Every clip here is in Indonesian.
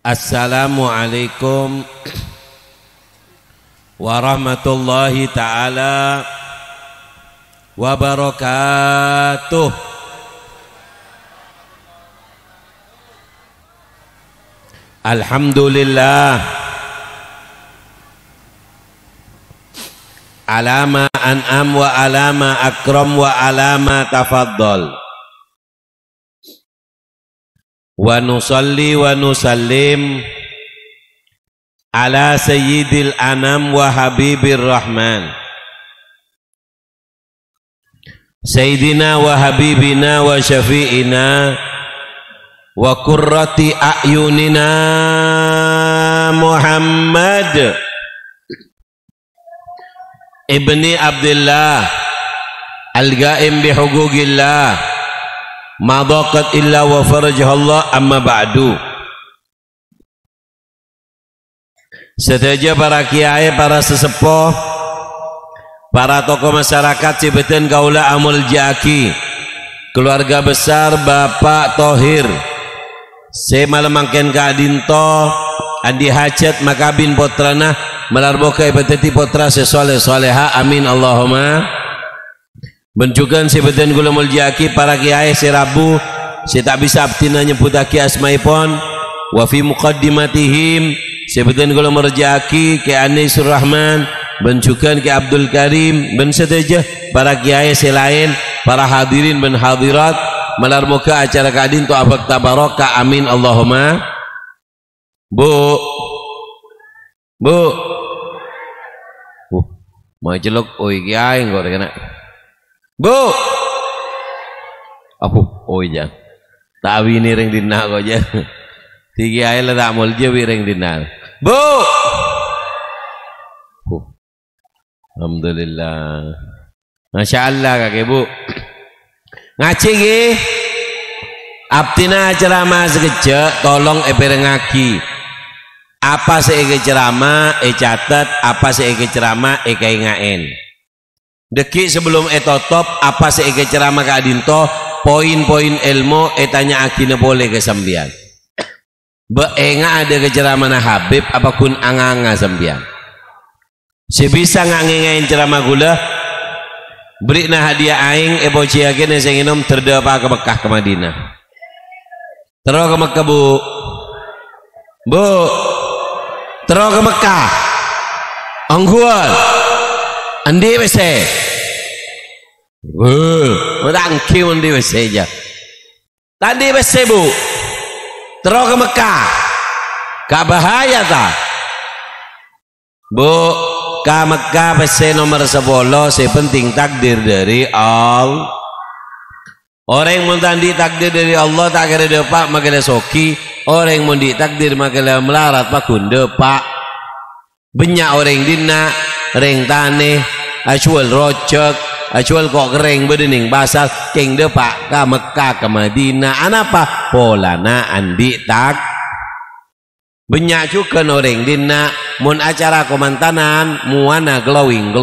Assalamualaikum warahmatullahi ta'ala wabarakatuh. Alhamdulillah alama an'am wa alama akram wa alama tafaddal wa nusalli wa nusallim ala sayyidil anam wa habibir rahman sayyidina wa habibina wa syafi'ina wa qurrati a'yunina Muhammad ibni Abdullah al-ghaim bihuquqillah ma dhaqat illa wa farajahallah, amma ba'du. Sedaja para kiai, para sesepuh, para tokoh masyarakat Cibetan kaula amul jaki, keluarga besar Bapak Thohir semalemaken ka adinto andi hajat makabin potrana melarboka ibadati potra sesoleh soleha, amin Allahumma. Bencukan sebetan kula muljaki para kiai serabu saya tak bisa abtina nyebutaki asmaipun wa fi muqaddimatihim sebetan kula muljaki ke Anisur Rahman, bencukan ke Abdul Karim, ben sedaja para kiai selain para hadirin ben hadirat melar muka acara kadin tu abak tabaraka, amin Allahumma. Bu mau celok oi kiai kok kena Bu, aku oh iya, tak wini ring dina kok aja. Tiga ayat tak mulja ring dina. Bu, alhamdulillah, masya Allah kakek bu. Ngaji ki, abtina ceramah sekejap, tolong eberengaki. Apa seike ceramah, catat. Apa seike ceramah, kaingaen. Deki sebelum etotop apa seike ceramah ka adinto poin-poin ilmu tanya akina boleh ke sambian beenga ada ke ceramah na Habib apapun anganga sambian sebisa ngangengain ceramah gula beri na hadiah aing bociakin yang inum terdepa ke Mekah ke Madinah terus ke Mekah bu terus ke Mekah angguan andi wese, rangki andi wese aja. Tadi wese bu, terus ke Mekah, gak bahaya tak? Bu, ke Mekah wese nomor 10, sepenting takdir dari Allah. Orang yang mentandi takdir dari Allah tak kira depak makanya soki, orang yang mendi takdir makanya melarat pakun depak. Banyak orang dina, reng taneh, acual rocok, acual kok kering bedening basal, keng depak ke Mekah ke Madinah, anapa polana andi tak. Banyak juga orang dina, mun acara komantanan, muana glowing,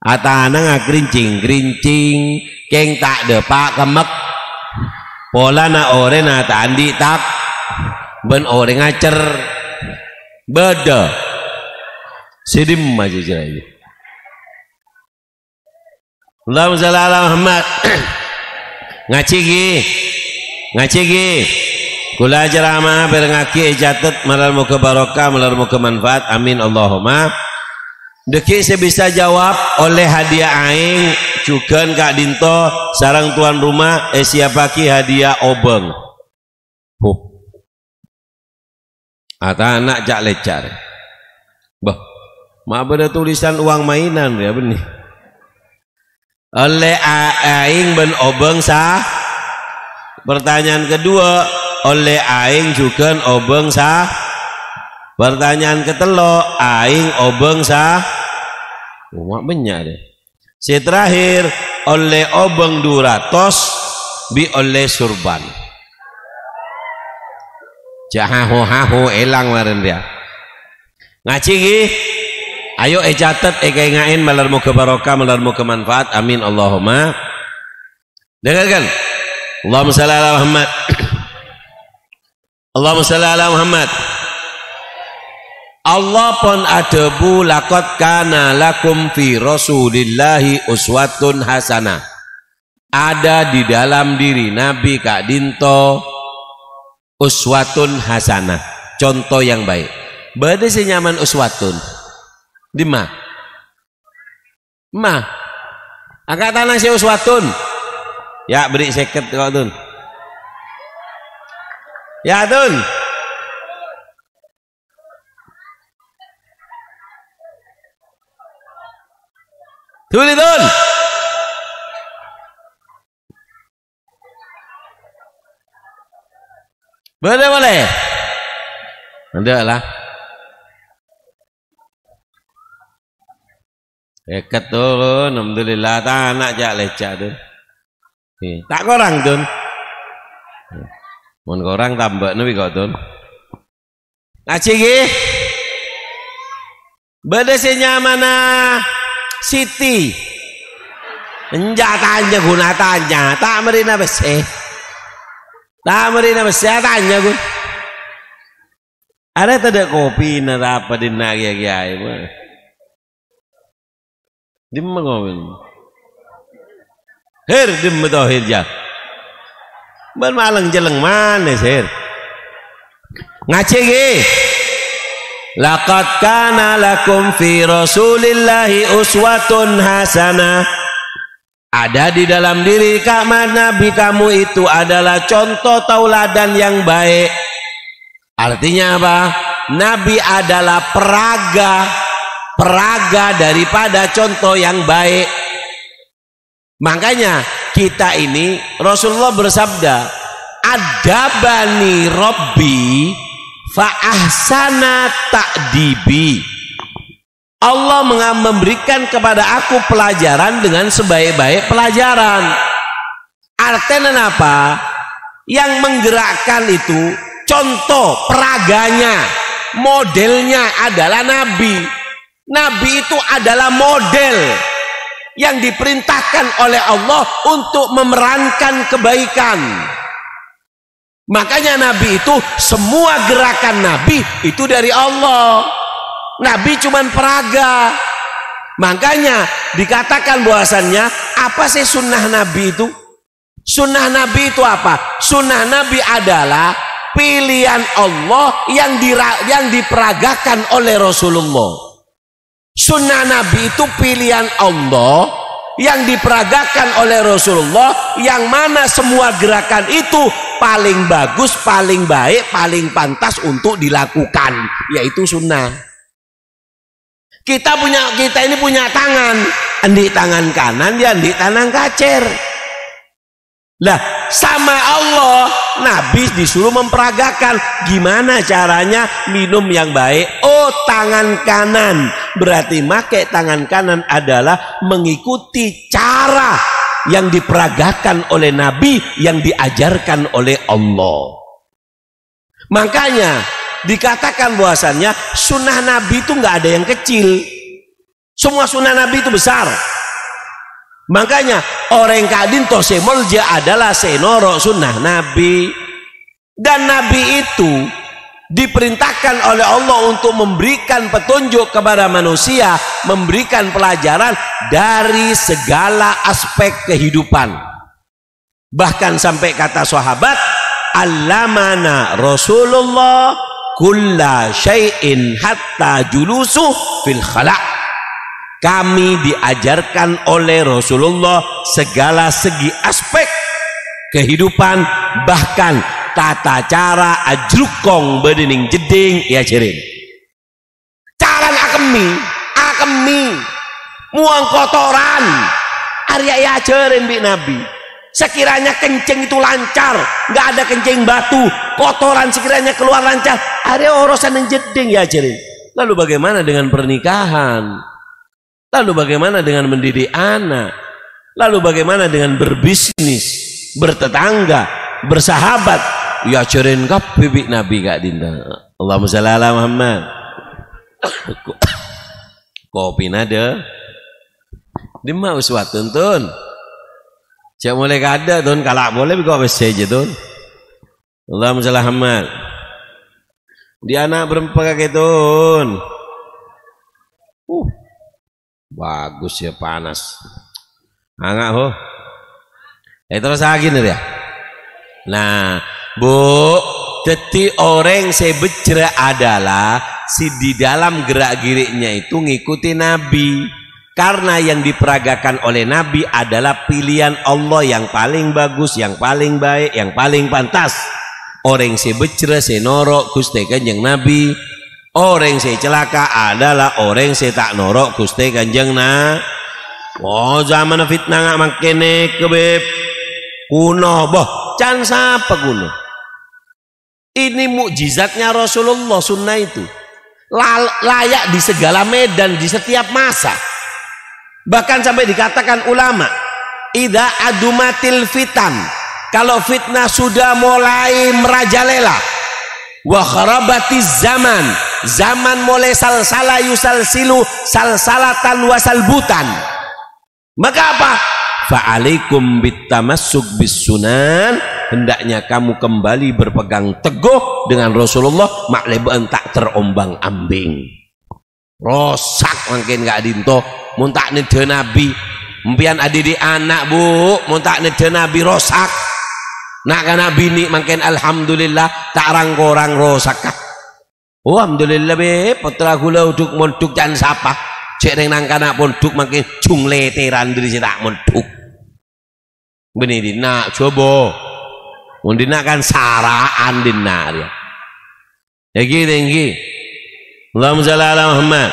atana ngerincing, keng tak depak ke Mek, polana orena tak andi tak, ben orang ngacer, beda. Sidim aja cerai. Allahumma shalli ala Muhammad. Ngaji gi. Kula ceramah berengaki catat malar muka barokah, malar muka manfaat, amin Allahumma. Deki saya bisa jawab oleh hadiah aing cukan Kak Dinto sarang tuan rumah siapa ki hadiah obeng. Ata anak jak lecar. Bah mak ada tulisan uang mainan ya benih oleh aing ben obeng sah. Pertanyaan kedua oleh aing juga obeng sah. Pertanyaan ketelo aing obeng sah. Mak banyak deh. Si terakhir oleh obeng 200 bi oleh surban. Jahaho elang waren dia. Ngaji gi. Ayo catat kaingain malar muka barokah, malar muka manfaat, amin Allahumma. Dengarkan. Allahumma shalli ala Muhammad. Allahumma shalli ala Muhammad. Allah pun adebu laqad kana lakum fi rasulillahi uswatun hasanah. Ada di dalam diri Nabi Kak Dinto uswatun hasanah, contoh yang baik. Bade senyaman uswatun di ma angkat tangan si uswatun ya, beri seket kau tun ya tun. Tuli tun. Boleh. Ada lah. Dekat turun, alhamdulillah tanak jak lecak tu. Tak korang tun. Mun korang tambah nabi kau tun. Ngaji ge. Bedesnya mana? Siti enjak tanya guna tanya tak merina besi tanya gun ada tidak kopi nara apa di nagi kiai mah dimma ngomong dimma tau ja ban malang jeleng mana sir ngaji ge. Laqad kana lakum fi rasulillahi uswatun hasanah. Ada di dalam diri Nabi kamu itu adalah contoh tauladan yang baik. Artinya apa? Nabi adalah peraga daripada contoh yang baik. Makanya kita ini Rasulullah bersabda, adabani Rabbi fa ahsana ta'dibi. Allah memberikan kepada aku pelajaran dengan sebaik-baik pelajaran. Artinya apa? Yang menggerakkan itu contoh peraganya, modelnya adalah Nabi. Nabi itu adalah model yang diperintahkan oleh Allah untuk memerankan kebaikan. Makanya Nabi itu semua gerakan Nabi itu dari Allah. Nabi cuman peraga. Makanya dikatakan bahwasannya apa sih sunnah Nabi itu? Sunnah Nabi itu apa? Sunnah Nabi adalah pilihan Allah yang diperagakan oleh Rasulullah. Sunnah Nabi itu pilihan Allah yang diperagakan oleh Rasulullah, yang mana semua gerakan itu paling bagus, paling baik, paling pantas untuk dilakukan, yaitu sunnah. Kita ini punya tangan, di tangan kanan dia di tangan kacer. Lah sama Allah, Nabi disuruh memperagakan gimana caranya minum yang baik. Oh, tangan kanan, berarti make tangan kanan adalah mengikuti cara yang diperagakan oleh Nabi, yang diajarkan oleh Allah. Makanya dikatakan bahwasannya sunnah Nabi itu nggak ada yang kecil, semua sunnah Nabi itu besar. Makanya orang kadin tosemolja adalah senoro sunnah Nabi. Dan Nabi itu diperintahkan oleh Allah untuk memberikan petunjuk kepada manusia, memberikan pelajaran dari segala aspek kehidupan. Bahkan sampai kata sahabat, allamana Rasulullah kulla syai'in hatta julusu fil khala'. Kami diajarkan oleh Rasulullah segala segi aspek kehidupan, bahkan tata cara ajrukong bedening jeding ya cirin. Caran akemi muang kotoran Arya ya cirin bi Nabi. Sekiranya kencing itu lancar, nggak ada kencing batu, kotoran sekiranya keluar lancar, Arya urusan yang jeding ya cirin. Lalu bagaimana dengan pernikahan? Lalu bagaimana dengan mendidik anak? Lalu bagaimana dengan berbisnis, bertetangga, bersahabat? Ya cerin kap bibik Nabi Kak Dinda. Allahumma shalli ala Muhammad. Kopi nada. Dimau uswatun tun. Cak mulai kada tun, kalau boleh kau bersih je tun. Allahumma shalli ala Muhammad. Di anak berempat ketun. Bagus ya panas. Angak ho. Terus lagi nih ya. Nah, Bu, jadi orang sebejra adalah si di dalam gerak-geriknya itu ngikuti Nabi. Karena yang diperagakan oleh Nabi adalah pilihan Allah yang paling bagus, yang paling baik, yang paling pantas. Orang sebejra senorok Gusti Kanjeng Nabi. Orang celaka adalah orang tak norok Gusti Kanjeng Nabi. Oh, zaman fitnah nggak makene kebeb kuno, boh, can siapa kuno? Ini mukjizatnya Rasulullah, sunnah itu layak di segala medan, di setiap masa. Bahkan sampai dikatakan ulama, idza adumatil fitan, kalau fitnah sudah mulai merajalela, wa kharabatiz zaman, zaman mulai salsala yusalsilu salsalatan wasalbutan, maka apa? Fa'alaikum bitamassuk bis-sunan, hendaknya kamu kembali berpegang teguh dengan Rasulullah, makleben tak terombang-ambing. Rosak mungkin gak dinto muntak nede Nabi, mpian adi di anak Bu, muntak nede Nabi rosak. Nak kana bini mungkin alhamdulillah tak rang-korang rosak kah? Oh alhamdulillah be, putra kula uduk monduk jan sapa. Cek nang kana ponduk makin jungleteran diri tak monduk. Benih dina coba. Mun dina kan saraan dina ya. Tinggi. Allahumma shalli ala Muhammad.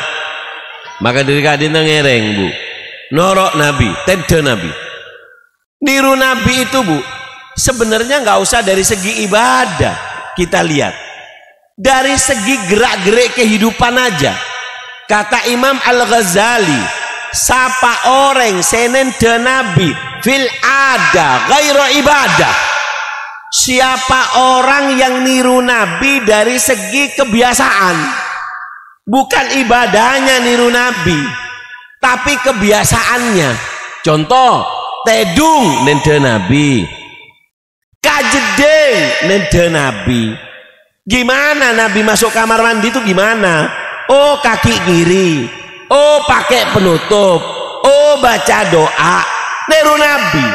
Maka diri kadina ngereng Bu. Norok Nabi, tenda Nabi. Niru Nabi itu Bu, sebenarnya nggak usah dari segi ibadah kita lihat. Dari segi gerak-gerik kehidupan aja. Kata Imam Al-Ghazali, sapa orang senen de Nabi fil ada gairo ibadah. Siapa orang yang niru Nabi dari segi kebiasaan, bukan ibadahnya niru Nabi, tapi kebiasaannya. Contoh, tedung nende Nabi, kajedeng nende Nabi. Gimana Nabi masuk kamar mandi itu gimana? Oh kaki kiri, oh pakai penutup, oh baca doa, niru Nabi.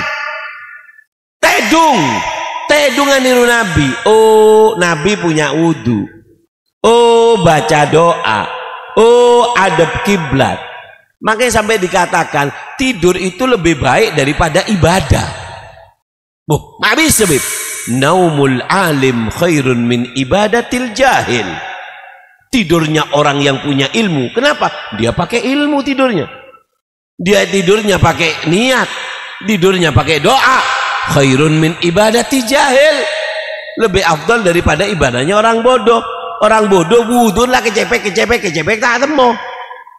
Tedungan niru Nabi. Oh Nabi punya wudu, oh baca doa, oh adab kiblat. Makanya sampai dikatakan tidur itu lebih baik daripada ibadah. Bu, Nabi sebut naumul alim khairun min ibadatil jahil. Tidurnya orang yang punya ilmu. Kenapa? Dia pakai ilmu tidurnya. Dia tidurnya pakai niat. Tidurnya pakai doa. Khairun min ibadati jahil. Lebih afdal daripada ibadahnya orang bodoh. Orang bodoh wudu lah kecepek tak temu.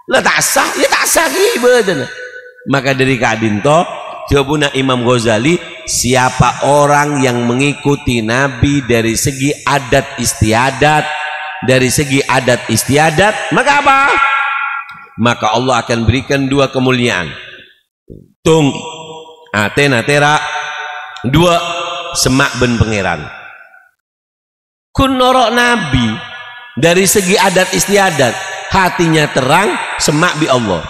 Lah tak sah, ya tak sah ibadah. Maka dari kadinto jawabuna Imam Ghazali, siapa orang yang mengikuti Nabi dari segi adat istiadat, dari segi adat istiadat, maka apa? Maka Allah akan berikan dua kemuliaan. Tung atena tera, dua semak ben pangeran. Kun norok Nabi dari segi adat istiadat, hatinya terang, semak bi Allah.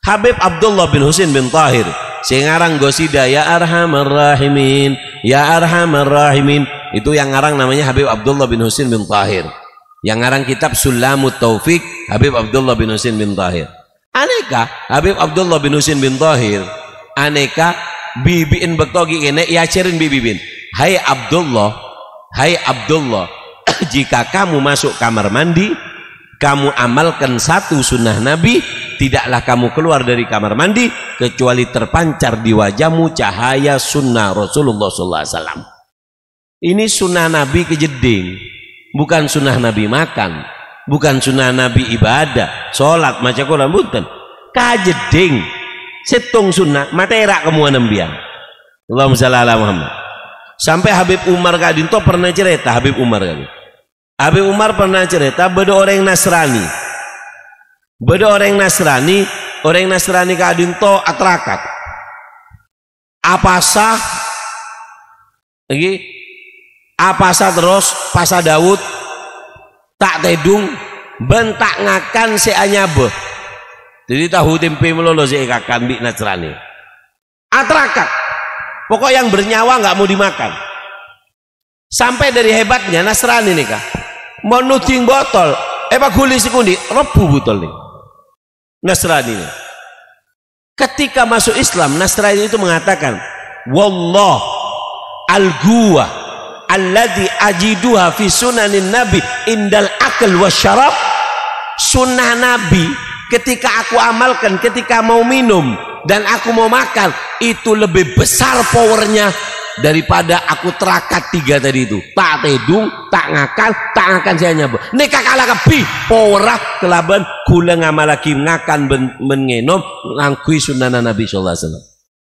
Habib Abdullah bin Husain bin Tahir, singarang gosida ya arhamar rahimin, ya arhamar rahimin, itu yang ngarang namanya Habib Abdullah bin Husain bin Tahir. Yang ngarang kitab Sulamut Taufik Habib Abdullah bin Husain bin Tahir. Aneka Habib Abdullah bin Husain bin Tahir, aneka bibiin bektogi ini yacirin bibibin. Hai Abdullah, jika kamu masuk kamar mandi, kamu amalkan satu sunnah Nabi, tidaklah kamu keluar dari kamar mandi kecuali terpancar di wajahmu cahaya sunnah Rasulullah SAW. Ini sunnah Nabi kejeding, bukan sunnah Nabi makan, bukan sunnah Nabi ibadah, sholat, maca Quran, bukan. Kajeding, setung sunnah, matera kemuan nembian. Allahumma shalli ala Muhammad. Sampai Habib Umar kadinto pernah cerita, Habib Umar pernah cerita beda orang Nasrani. Orang Nasrani kadinto atrakat. Apa sah terus Pasa Daud tak tedung bentak ngakan se anyabe. Jadi tahu tempe melolo se kakan bi Nasrani. Atrakat. Pokok yang bernyawa nggak mau dimakan. Sampai dari hebatnya Nasrani nih kak. Mau nuting botol, pak guli sekundi, rebu botol nih. Nasrani nih. Ketika masuk Islam, Nasrani itu mengatakan, Wallah al-guwa alladhi ajiduha fi sunanin nabi indal akal wasyarab. Sunnah nabi ketika aku amalkan ketika mau minum dan aku mau makan itu lebih besar powernya daripada aku terakat 3 tadi itu. Tak tedung, tak ngakan saya nyabuk. Neka kalah kepi powerah kelaban kula ngamalaki ngakan mengenom ngangkui sunnah nabi sallallahu alaihi wasallam.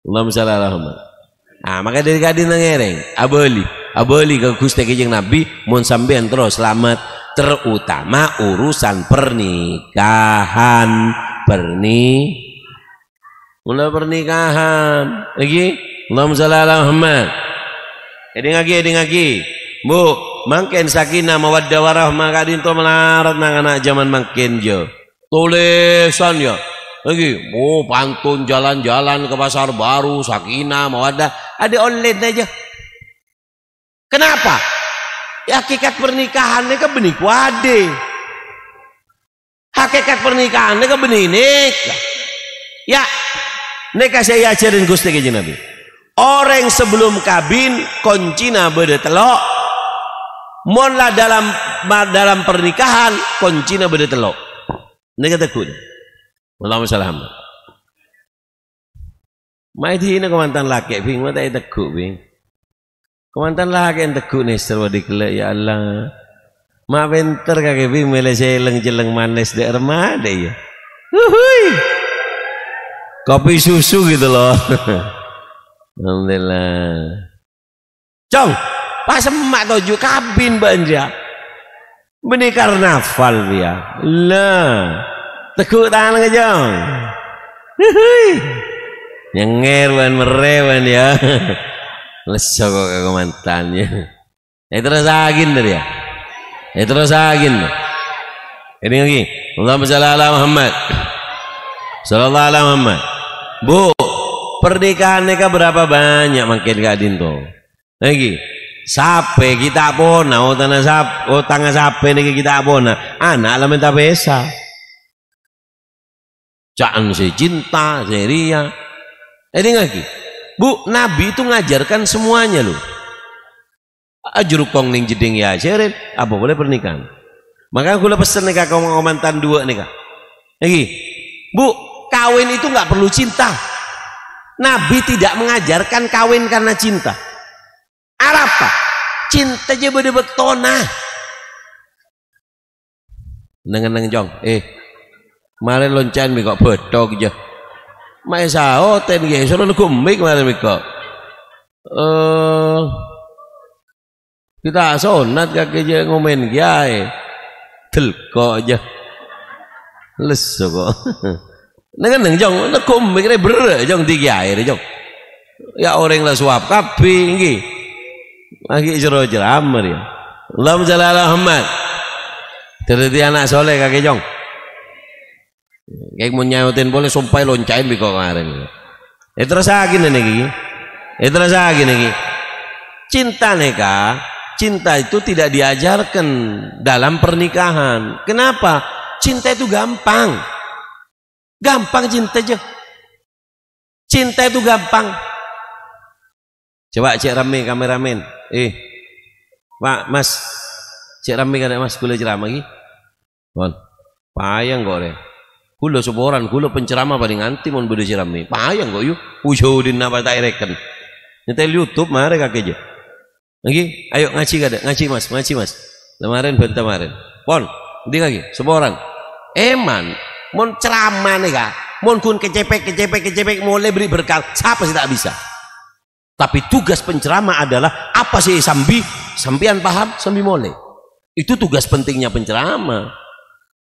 Allahumma shalli ala Muhammad. Nah, maka dari kadin ngereng aboli ke Gusti Kanjeng Nabi mun sampean terus selamat, terutama urusan pernikahan mulai pernikahan lagi. Allahumma shalli ala Muhammad. Eding lagi Bu mangken sakinah mawaddah warahmah kadin to melarat nang anak zaman mangken jo tulisan ya lagi pantun jalan-jalan ke pasar baru sakinah mawaddah ada online aja. Kenapa? Ya, hakikat pernikahannya ke benih kuade. Hakikat pernikahannya ke benih nik. Ya, neka saya ajarin Gusti Kanjeng Nabi. Orang sebelum kabin koncina beda telok. Monlah dalam pernikahan koncina beda telok. Neka tekun. Allahumma shalli alaihi. Mai dina kemantan laki bing mata tekuk bing. Kemantan laki tekuk nih serba dikelak ya Allah. Ma benter kakek bing mele jeleng manis de remade ya. Uhuy. Kopi susu gitu loh. Alhamdulillah. Cong, pas emak toju kabin banja. Benih karnaval dia. Lah, tekuk tangan ke Jong. Nyenger merewan ya. Lesok kok mantannya. Terus agin dari ya. Terus agin. Ini lagi. Allahumma shalli ala Muhammad. Sallallahu alaihi Muhammad. Bu, pernikahan mereka berapa banyak makin kadin tuh. Lagi, sape kita pona, tanah sape nih kita pona. Anak lah minta pesa. Jangan si cinta, seria. Ini lagi, Bu, Nabi itu ngajarkan semuanya loh. Ajurukong ning jeding ya syarin, apa boleh pernikahan. Maka aku pesen nih kak komantan 2 nih kak. Lagi, Bu, kawin itu nggak perlu cinta. Nabi tidak mengajarkan kawin karena cinta. Apa? Cinta aja beda betona. Neng Jong, kemarin loncan mi kok bedok aja. Mai sao ten ge suruh gumik kemarin mi kok. Kita sonat kaki aja ngomen kiai. Delko aja. Leso kok. Neng Jong, nekum mikirnya ber Jong 3 air Jong. Ya orang lah suap kapi nggih. Lagi jeramar ya. Allahumma shalli ala Muhammad. Terus anak soleh kakek Jong. Kayak mau nyautin boleh sampai loncain biko kemarin. Terus lagi nih. Terus lagi nih. Cinta neka, cinta itu tidak diajarkan dalam pernikahan. Kenapa? Cinta itu gampang. Gampang cinta aja. Cinta itu gampang. Coba cek rame kameramen. Pak Mas, cek rame kan Mas kula ceramah lagi. Bon, payang kok deh. Kula seboran, kula penceramah paling anti mon beda cerame. Payang kok yuk. Ujudin apa tak reken. Nyetel YouTube mari kakek aja. Lagi, ayo ngaji kada, ngaji Mas. Kemarin kemarin. Pon, ndi lagi seboran. Eman mon ceramah nih kak, mon kun kecepek mulai beri berkal, siapa sih tak bisa. Tapi tugas penceramah adalah apa sih sambian paham, sambil mulai. Itu tugas pentingnya penceramah.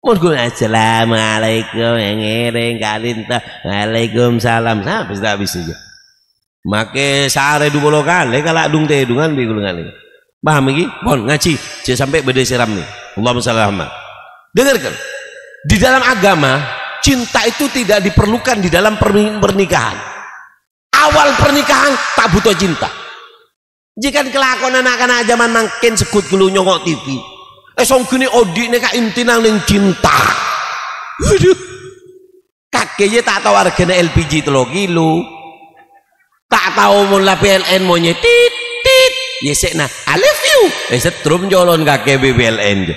Mon kun assalamualaikum ngereng kalinta, waalaikumsalam, siapa sih tak bisa aja. Make sare 20 kali kalau dung tedungan bikul kali. Paham lagi? Bon ngaji jangan sampai beda siram nih. Allahumma shalli ala Muhammad. Dengarkan, di dalam agama cinta itu tidak diperlukan di dalam pernikahan. Awal pernikahan tak butuh cinta. Jika kelakon anak-anak zaman makin sekut kelu nyongok TV. Song gini odi nih kak intinang ning cinta. Waduh, kakeknya tak tahu harganya LPG 3 kilo, tak tahu mula PLN mau nyetit. Yesek nah, I love you. Setrum jolon kakek BPLN.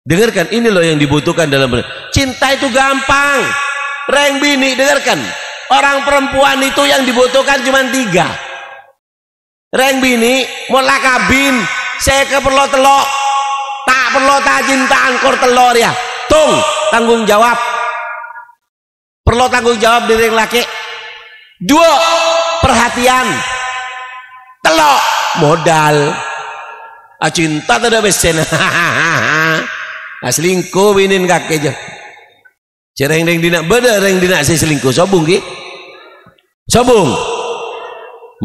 Dengarkan, ini loh yang dibutuhkan dalam cinta itu gampang. Reng bini, dengarkan. Orang perempuan itu yang dibutuhkan cuma 3. Reng bini, mulai kabin, saya ke perlu telok, tak perlu tak cinta angkor telur ya. Tung, tanggung jawab. Perlu tanggung jawab diri laki. 2, perhatian. Telok, modal. Cinta tidak besen. Selingkuh binin kakek aja. Cereng reng dina beda reng dina saya selingkuh sobung ki. Sobung.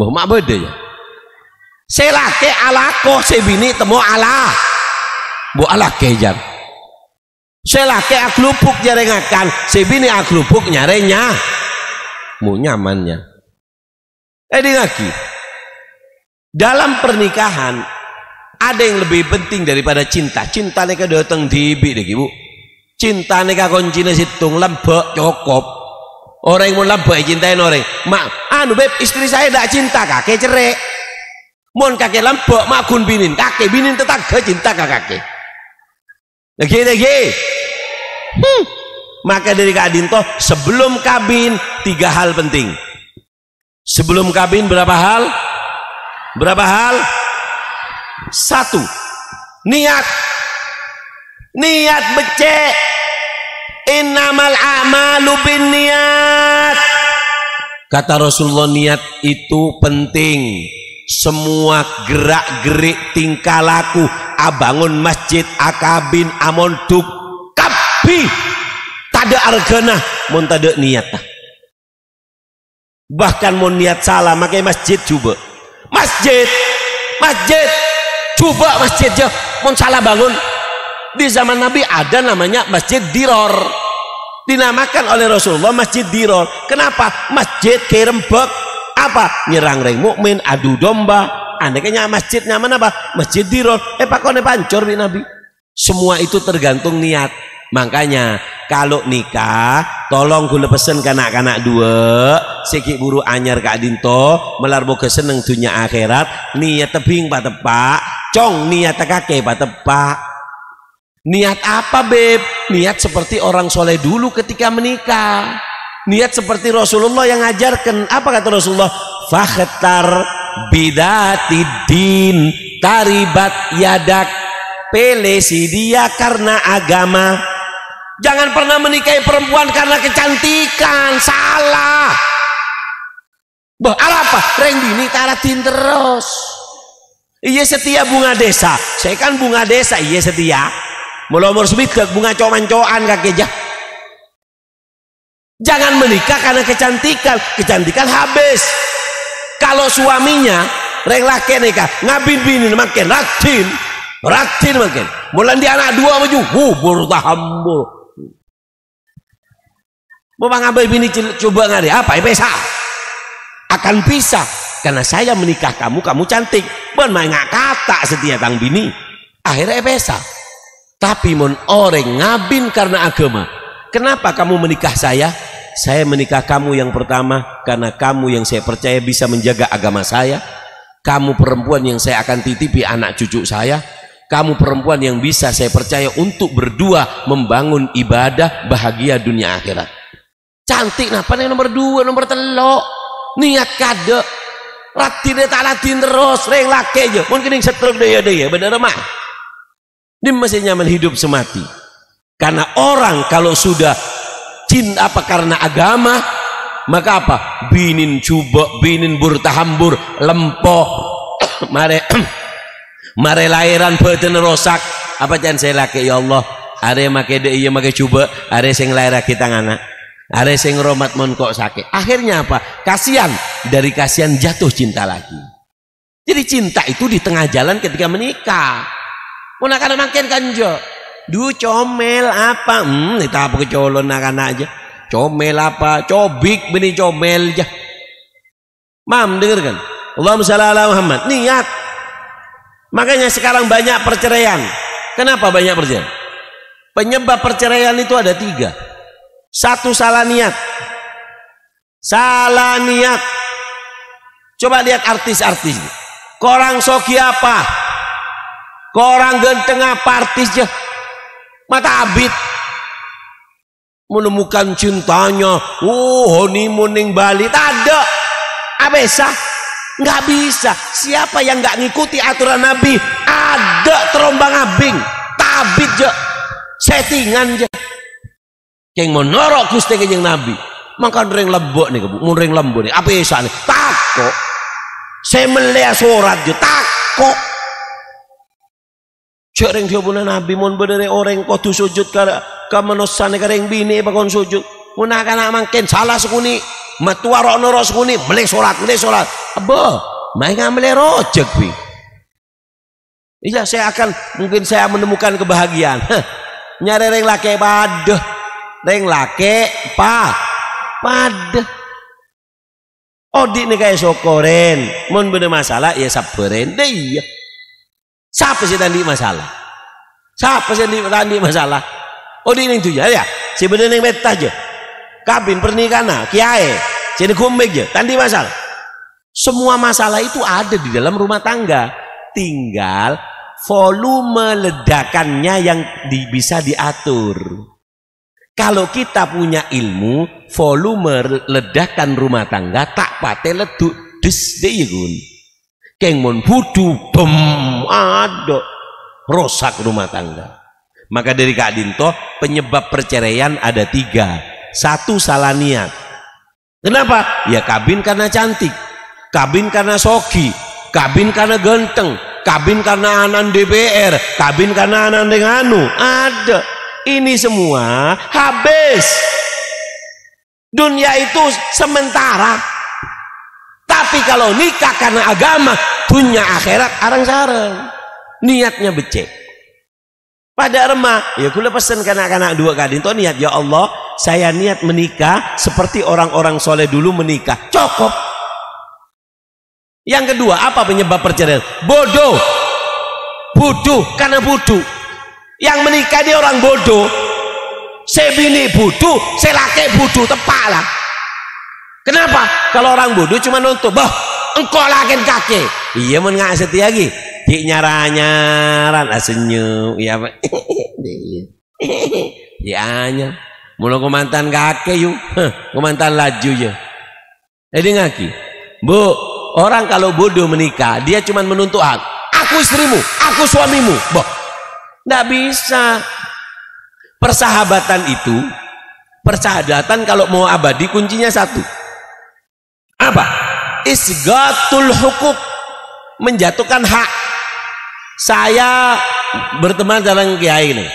Mau mak beda ya. Saya laki alako saya bini temu ala. Bu ala kejang. Saya laki aklupuk jarengakan, saya bini aklupuk nyarenya. Mu nyamannya. Ngaki. Dalam pernikahan ada yang lebih penting daripada cinta. Cinta neka datang tibi deh ibu. Cinta neka kuncinya situng lembek cukup. Orang yang mau lembek cintain orang. Mak, anu beb istri saya tidak cinta kakek cerai. Mon kakek lembek mak kun binin kakek binin tetangga cinta kakek. Lagi. Maka dari Kak Dinto sebelum kabin 3 hal penting. Sebelum kabin berapa hal? 1. Niat becek. Innamal a'malu binniyat. Kata Rasulullah, niat itu penting. Semua gerak-gerik tingkah laku, abangun masjid, akabin, amonduk, kabi tada argana mun tada niat. Bahkan mun niat salah makai masjid coba. Masjid coba masjid ya mun salah bangun. Di zaman Nabi ada namanya masjid diror, dinamakan oleh Rasulullah masjid diror. Kenapa? Masjid kerembek apa nyerang reng mukmin, adu domba. Anehnya masjid nyaman apa? Masjid diror. Pakone pancor bi Nabi. Semua itu tergantung niat. Makanya kalau nikah tolong gula pesen kanak-kanak 2 sikit buru anyar Kak Dinto melarbo keseneng dunia akhirat. Niat tebing pak tepak cong niat kakek pak tepak. Niat apa beb? Niat seperti orang soleh dulu ketika menikah. Niat seperti Rasulullah yang ngajarkan. Apa kata Rasulullah? Fakhtar bidatidin taribat yadak. Pilih si dia karena agama. Jangan pernah menikahi perempuan karena kecantikan. Salah. Apa? Reng bini taratin terus. Iya setia bunga desa. Saya kan bunga desa. Iya setia. Mulai umur sebit bunga coman-coan kakek jah. Jangan menikah karena kecantikan. Kecantikan habis. Kalau suaminya reng laki nikah ngabin bini makin ratin makin. Mulai di anak 2 maju. Bertahambur. Mau ngambil bini coba ngade apa? Pesa akan pisah karena saya menikah kamu cantik. Ben main ngak kata setia tang bini. Akhirnya pesa. Tapi mon orang ngabin karena agama. Kenapa kamu menikah saya? Saya menikah kamu yang pertama karena kamu yang saya percaya bisa menjaga agama saya. Kamu perempuan yang saya akan titipi anak cucu saya. Kamu perempuan yang bisa saya percaya untuk berdua membangun ibadah bahagia dunia akhirat. Cantik napa yang nomor 2, nomor 3. Niat kade. Ratin tak latin terus reng laki aja. Mungkin yang setruk dia bener mah. Dia masih nyaman hidup semati. Karena orang kalau sudah cinta apa karena agama, maka apa? Binin coba, binin bertahambur, lempoh, mare lahiran beten rosak. Apa jangan saya laki ya Allah? Are make de iya make coba, are sing lahir kita anak, are sing romat mon kok sakit. Akhirnya apa? Kasihan, dari kasihan jatuh cinta lagi. Jadi cinta itu di tengah jalan ketika menikah. Anak-anak makin kanjo. Du comel apa? Kita apa kecolon anak-anak aja. Comel apa? Cobik benih comel aja. Mam, dengarkan. Allahumma shalli ala Muhammad. Niat. Makanya sekarang banyak perceraian. Kenapa banyak perceraian? Penyebab perceraian itu ada 3. 1, salah niat. Salah niat. Coba lihat artis-artis. Korang soki apa? Korang genteng apa artisnya? Mata abit. Menemukan cintanya. Honeymoon ning Bali. Tak ada. Abesa. Nggak bisa. Siapa yang nggak ngikuti aturan Nabi? Ada terombang abing. Tabit je. Settingan je. Yang menorok Gusti Kanjeng Nabi. Makan ring lembut nih, mun ring lembut nih. Abesa nih. Takok. Saya melihat surat je. Takok. Cek ring diobuna Nabi. Mun berdiri orang kotu sujud ke menosane ke ring bini. Bakon sujud. Mun akan makin salah sekuni. Matua rok noro sekuni. Melih sholat. Abah. Mereka melih rojek. Iya, mungkin saya menemukan kebahagiaan. Nyari ring laki padah. Ring laki padah. Odik nih kayak sokoren. Mun bener masalah ya sabarin deh. Iya. Siapa sih tadi masalah? Siapa sih tadi masalah? Odik nih tuh ya. Si bener ning beta aja. Kabin pernikahan kiai. Sini kumbek aja. Tadi masalah. Semua masalah itu ada di dalam rumah tangga. Tinggal volume ledakannya yang bisa diatur. Kalau kita punya ilmu, volume ledakan rumah tangga tak pate leduk des deun. Keng mon budu bem ada rosak rumah tangga. Maka dari Kak Dinto penyebab perceraian ada 3. 1, salah niat. Kenapa? Ya kabin karena cantik, kabin karena sogi, kabin karena ganteng, kabin karena anak DPR, kabin karena anak denganu. Ada. Ini semua habis. Dunia itu sementara. Tapi kalau nikah karena agama, dunia akhirat arang-sarang. Niatnya becek. Pada remah, ya kula pesen kanak-kanak 2 kali. Itu niat, ya Allah, saya niat menikah seperti orang-orang soleh dulu menikah. Cukup. Yang kedua, apa penyebab perceraian? Bodoh. Karena bodoh. Yang menikah dia orang bodoh. Saya bini bodoh, saya laki bodoh, tepak lah. Kenapa? Kalau orang bodoh cuma nonton, bah, engkau lakin kaki. Iya men nggak setia lagi. Dik nyaran senyum, iya pak. Ya nya, mula komantan kaki yuk, komantan laju ya. Jadi ngaki, bu, orang kalau bodoh menikah, dia cuma menuntut hak. Aku istrimu, aku suamimu, boh. Nggak bisa. Persahabatan kalau mau abadi kuncinya 1. Apa? Isgatul hukuk, menjatuhkan hak. Saya berteman dengan kiai ini.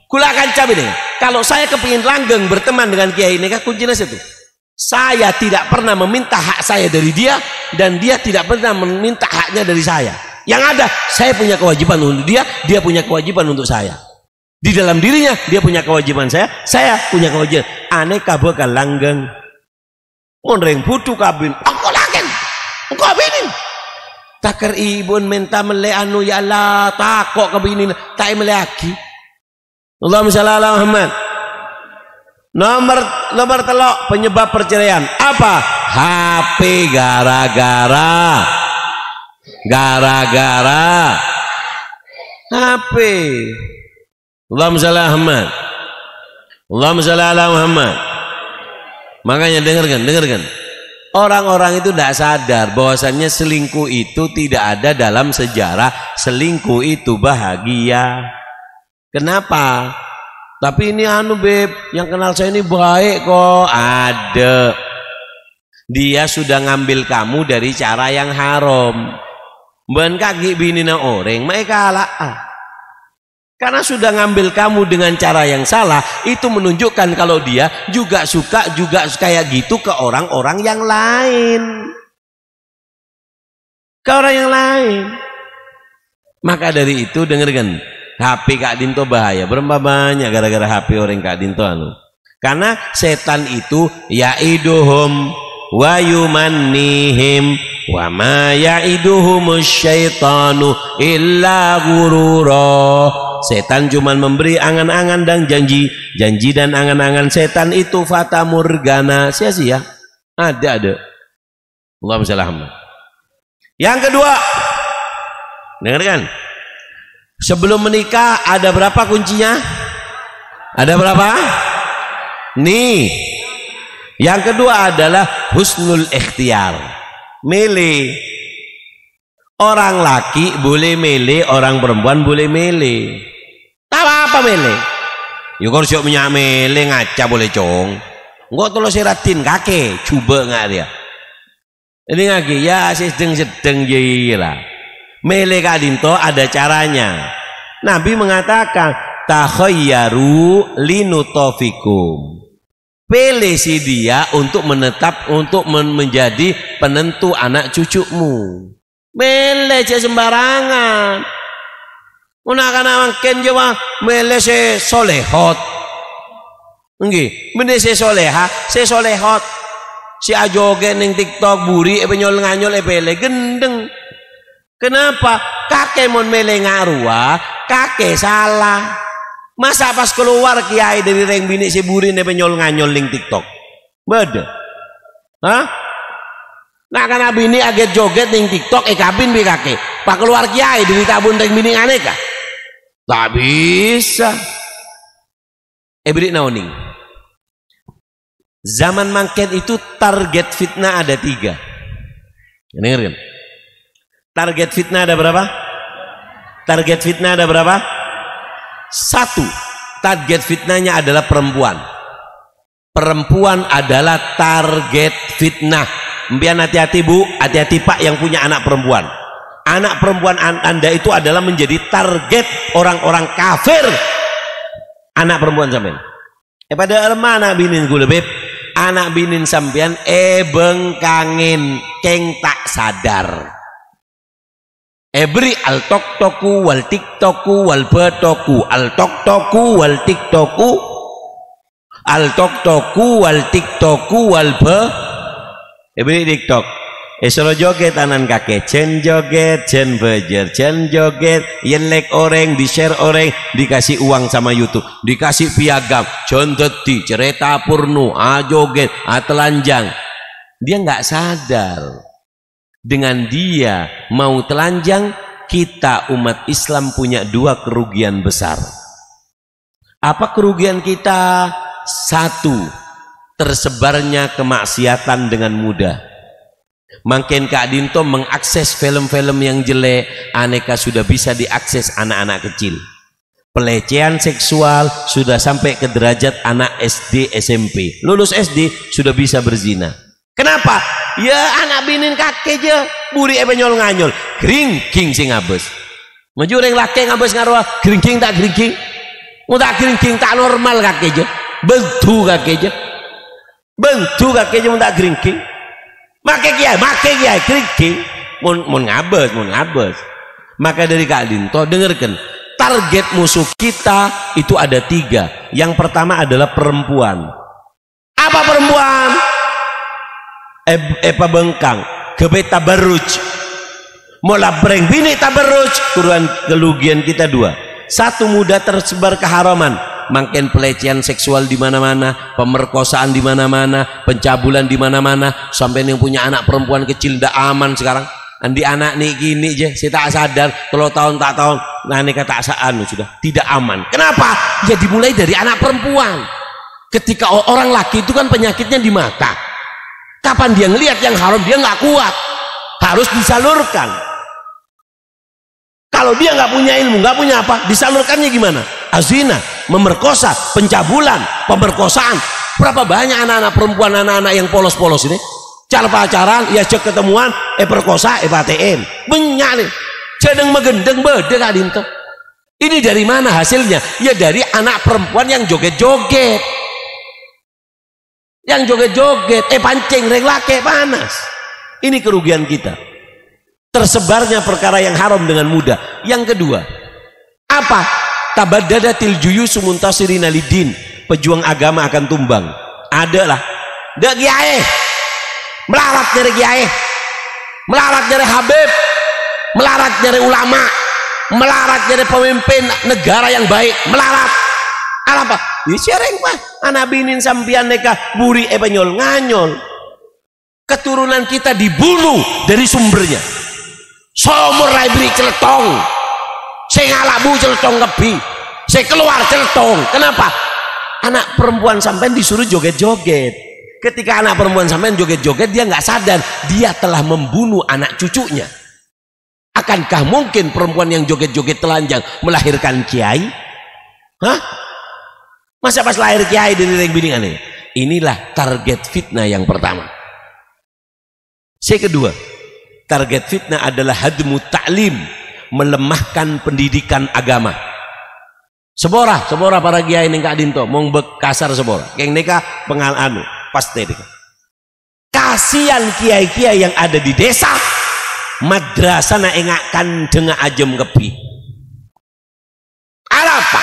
Kula akan cabai nih. Kalau saya kepingin langgeng berteman dengan kiai ini, kuncinya 1. Saya tidak pernah meminta hak saya dari dia, dan dia tidak pernah meminta haknya dari saya. Yang ada, saya punya kewajiban untuk dia, dia punya kewajiban untuk saya. Di dalam dirinya, dia punya kewajiban saya punya kewajiban. Aneh kabel langgeng. Onreng butuh kabin. Aku lakin. Engkau kabinin. Takar ibun minta mele anu ya Allah, takok kabinin. Tak mele lagi. Allahumma shalli ala Muhammad. Nomor 3 penyebab perceraian. Apa? HP gara-gara HP. Allahumma shalli ala Muhammad. Allahumma shalli ala Muhammad. Makanya dengarkan. Orang-orang itu tidak sadar bahwasannya selingkuh itu tidak ada dalam sejarah. Selingkuh itu bahagia. Kenapa? Tapi ini beb, yang kenal saya ini baik kok. Ada. Dia sudah ngambil kamu dari cara yang haram. Ben kaki binina orang, mereka kalah. Karena sudah ngambil kamu dengan cara yang salah, itu menunjukkan kalau dia juga suka kayak gitu ke orang-orang yang lain. ke orang yang lain. Maka dari itu dengarkan, HP Kak Dinto bahaya. Berapa banyak gara-gara HP orang Kak Dinto anu. Karena setan itu ya'iduhum wa yumannihim wa ma ya'iduhumus syaitanu illa gurura. Setan cuma memberi angan-angan dan janji dan angan-angan setan itu fata morgana, sia-sia. Ada. Allahumma shalli alaihi. Yang kedua, dengarkan. Sebelum menikah ada berapa kuncinya? Ada berapa? Nih. Yang kedua adalah husnul ikhtiar. Milih. Orang laki boleh milih, orang perempuan boleh milih. Tahu apa milih? Ya kalau siap minyak milih ngaca boleh cong. Enggak tolong siratin kakek, coba nggak dia. Ini ngaki ya sedeng lah. Milih Kak Dinto ada caranya. Nabi mengatakan takhayyaru linutofikum. Pilih si dia untuk menetap, untuk menjadi penentu anak cucumu. Milih aja sembarangan. Unakan makin jawa milih si solehot. Nggih, milih si soleha, si solehot. Si ajoge ning TikTok buri penyol nganyol pele gendeng. Kenapa? Kakek mon mele ngarua, kakek salah. Masa pas keluar kiai dari reng bini si buri ne penyol nganyol ning TikTok. Beda. Hah? Nah karena bini aget joget ning TikTok kabin bi kakek. Pak keluar kiai dari tabun reng bini aneka. Tak bisa. Beri naoning. Zaman mangken itu target fitnah ada 3. Dengerin. Target fitnah ada berapa? Target fitnah ada berapa? 1. Target fitnahnya adalah perempuan. Perempuan adalah target fitnah. Mbian hati-hati Bu, hati-hati Pak yang punya anak perempuan. Anak perempuan Anda itu adalah menjadi target orang-orang kafir. Anak perempuan sampean. Pada mana binin gue lebih? Anak binin sampean bengkangin keng tak sadar. Beri al toktoku wal tiktoku wal betoku al toktoku wal tiktoku al toktoku wal tiktoku wal be beri tiktok. Esoro joget anan kakek, jen joget, jen bejer, jen joget, yen like orang, di share orang, dikasih uang sama YouTube, dikasih piagam, jen deti, cerita porno, joget, telanjang. Dia nggak sadar. Dengan dia mau telanjang, kita umat Islam punya 2 kerugian besar. Apa kerugian kita? 1, tersebarnya kemaksiatan dengan mudah. Makin Kak Dinto mengakses film-film yang jelek, aneka sudah bisa diakses anak-anak kecil. Pelecehan seksual sudah sampai ke derajat anak SD SMP. Lulus SD sudah bisa berzina. Kenapa? Ya anak binin kakek aja buri penyol nganyol. Gringking sing ngabes. Maju reng laki ngabes ngaruh gringking tak gringking. Mudah gringking tak normal kakek aja. Bentu kakek aja. Bentu kakek aja mudah gringking. Make kiai kriki mun ngabes. Maka dari Kak Dinto dengarkan, target musuh kita itu ada 3. Yang pertama adalah perempuan. Apa perempuan? Epa bengkang, kebe tabarruj. Mola breng bini tabarruj, kerugian kita 2. 1, mudah tersebar keharaman. Makin pelecehan seksual di mana-mana, pemerkosaan di mana-mana, pencabulan di mana-mana, sampai yang punya anak perempuan kecil tidak aman sekarang. Andi anak nih gini aja, saya tak sadar, kalau tahun tak tahun, nah ini kata asaan sudah tidak aman. Kenapa? Ya dimulai dari anak perempuan. Ketika orang laki itu kan penyakitnya di mata. Kapan dia ngelihat yang haram dia nggak kuat, harus disalurkan. Kalau dia nggak punya ilmu, nggak punya apa, disalurkannya gimana? Azina, memerkosa, pencabulan, pemerkosaan. Berapa banyak anak-anak perempuan, anak-anak yang polos-polos ini? Cara pacaran, ya cek ketemuan, perkosa, PATM. Banyak nih. Cedeng megendeng beda Kak Dinto. Ini dari mana hasilnya? Ya dari anak perempuan yang joget-joget. Yang joget-joget, pancing, reng lake, panas. Ini kerugian kita. tersebarnya perkara yang haram dengan mudah. Yang kedua, apa? Tabaddadatil juyusu muntasirina lidin, pejuang agama akan tumbang. Adalah dak kiai melarat dari kiai, melarat dari habib, melarat dari ulama, melarat dari pemimpin negara yang baik, melarat. Apa? Ini sering pak, anak binin sampian neka buri penyol nganyol. Keturunan kita dibunuh dari sumbernya. Somor rai beri celetong, saya ngalabu celetong kebi, saya keluar celetong. Kenapa? Anak perempuan sampean disuruh joget-joget. Ketika anak perempuan sampean joget-joget, dia nggak sadar dia telah membunuh anak cucunya. Akankah mungkin perempuan yang joget-joget telanjang melahirkan kiai? Hah? Masa pas lahir kiai dari ring biningan ini? Inilah target fitnah yang pertama. Yang kedua, target fitnah adalah hadmu ta'lim, melemahkan pendidikan agama. Sebora para kiai ning Kak Dinto mong bekasar sebora. Keng neka pengalanu pasti deka. Kasihan kiai-kiai yang ada di desa, madrasah na engakan dengan ajem kepi. Apa?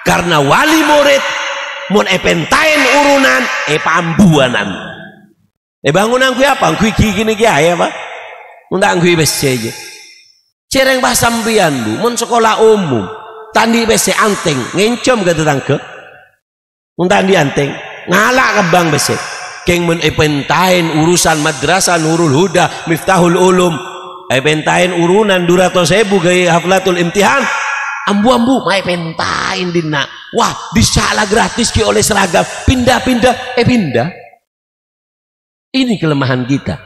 Karena wali murid mun epentain urunan pambuanan. Bangunan kui apa? Kui gini kiai apa? Undang kui besi aja. Cereng bah sampian bu, mun sekolah umum. Tandi besi anteng, ngencom ke tetangga. Undang di anteng, ngalak ke bang besi. Keng men epentain urusan madrasah Nurul Huda, Miftahul Ulum. Epentain urunan 200.000 gaya haflatul imtihan. Ambu-ambu, mai pentain dina. Wah, disalah gratis ki oleh seragam. Pindah-pindah, pindah. Ini kelemahan kita.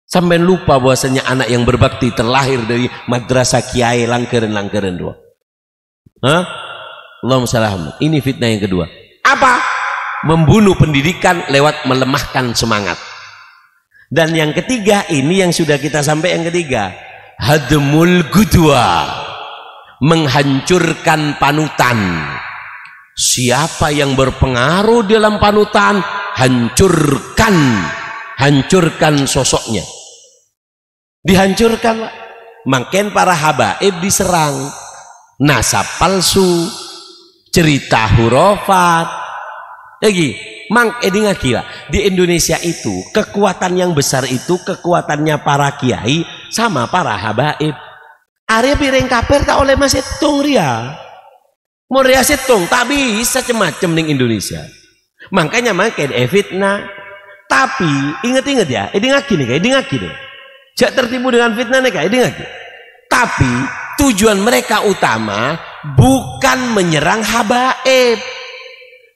Sampai lupa bahwasanya anak yang berbakti terlahir dari madrasah kiai langkeren dua. Hah? Allahumma shalli. Ini fitnah yang kedua. Apa? Membunuh pendidikan lewat melemahkan semangat. Dan yang ketiga, ini yang sudah kita sampai yang ketiga, hadmul gudwa, menghancurkan panutan. Siapa yang berpengaruh dalam panutan, hancurkan sosoknya. Dihancurkan, Pak. Makin para habaib diserang, nasab palsu, cerita hurufat. Lagi, di Indonesia itu kekuatan yang besar itu kekuatannya para kiai sama para habaib. Arya piring kafir tak oleh masih tung ria. Mau ria situng tak bisa macam-macam di Indonesia. Makanya fitnah. Tapi ingat-ingat ya, ngaki nih. Jak tertipu dengan fitnah nih ngaki. Tapi tujuan mereka utama bukan menyerang habaib,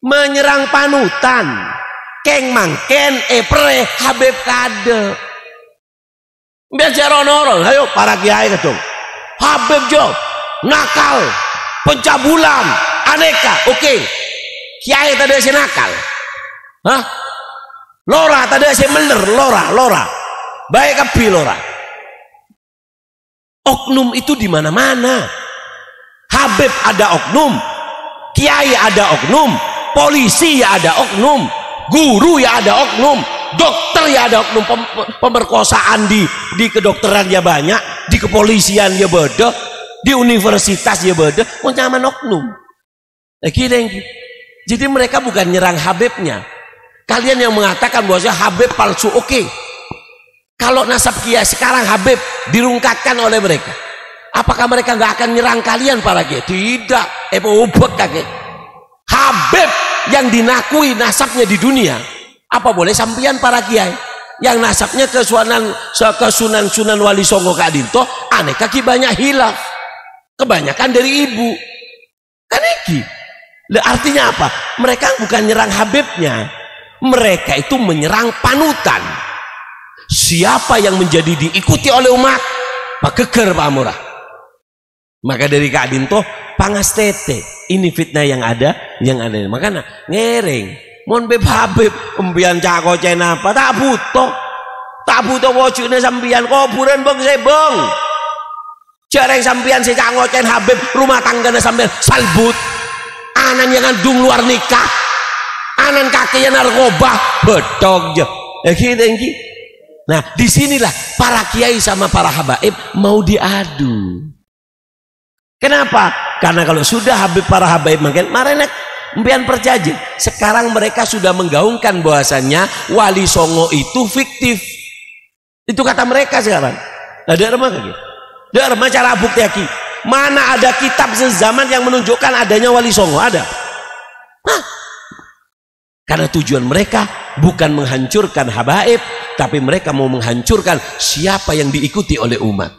menyerang panutan. Keng mangken pre habib kade. Biar jaron-orang, ayo para kiai ketong. Habib jo nakal, pencabulan, aneka, oke. Kiai tadi si nakal. Hah? Lora tadi si meler, lora. Baik kepi lora. Oknum itu di mana-mana. Habib ada oknum, kiai ada oknum, polisi ya ada oknum, guru ya ada oknum, dokter ya ada oknum. Pemerkosaan di kedokteran ya banyak, di kepolisian ya beda, di universitas ya beda. Nyaman oknum. Jadi mereka bukan nyerang habibnya. Kalian yang mengatakan bahwa habib palsu, oke. Kalau nasab kiai sekarang habib dirungkatkan oleh mereka, apakah mereka nggak akan nyerang kalian para kiai? Tidak. Ubek kakek. Habib yang dinakui nasabnya di dunia, apa boleh sampian para kiai yang nasabnya ke Sunan Wali Songo Kak Dinto, aneh kaki banyak hilaf, kebanyakan dari ibu. Kan iki. Artinya apa? Mereka bukan nyerang habibnya, mereka itu menyerang panutan. Siapa yang menjadi diikuti oleh umat, Pak Geger Pak Murah. Maka dari Kak Dinto pangastete, ini fitnah yang ada. Makanya ngereng mon beb habib umbian cako cena apa tak butuh wujudnya sampian kuburan bang sebong jarang sampian si cak ngocen habib rumah tangganya sampian salbut anan yang ngandung luar nikah, anan kakinya narkoba bedog je. Iki Nah, disinilah para kiai sama para habaib mau diadu. Kenapa? Karena kalau sudah para habaib makin marenek mpian percaji. Sekarang mereka sudah menggaungkan bahwasannya wali songo itu fiktif. Itu kata mereka sekarang. Ada remah lagi. Ada remah cara bukti aki. Mana ada kitab sezaman yang menunjukkan adanya wali songo? Ada? Hah? Karena tujuan mereka bukan menghancurkan habaib, tapi mereka mau menghancurkan siapa yang diikuti oleh umat.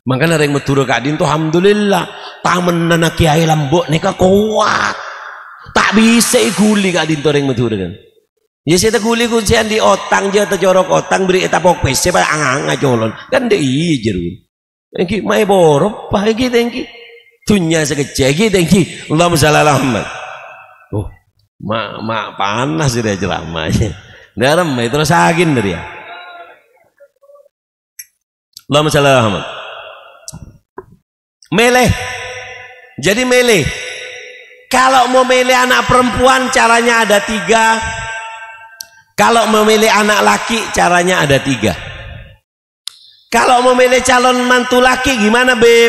Makanya yang meturut Kak Din tuh alhamdulillah tamenan kiai lambok neka kuat. Tak bisa guli Kak Din tuh yang meturut kan. Ya saya guli kuncian di otang je tercorok otang beri etapok pese pada angang colon kan deh iya jerun. Thank you, mai borop, thank you. Tunya sekecil, thank you. Allahumma shalli ala Muhammad. Oh, mak panas dia ceramahnya. Dalam terus agin dari ya. Allahumma shalli ala Muhammad. Meleh. Jadi meleh. Kalau mau milih anak perempuan caranya ada 3. Kalau memilih anak laki caranya ada 3. Kalau memilih calon mantu laki gimana Beb?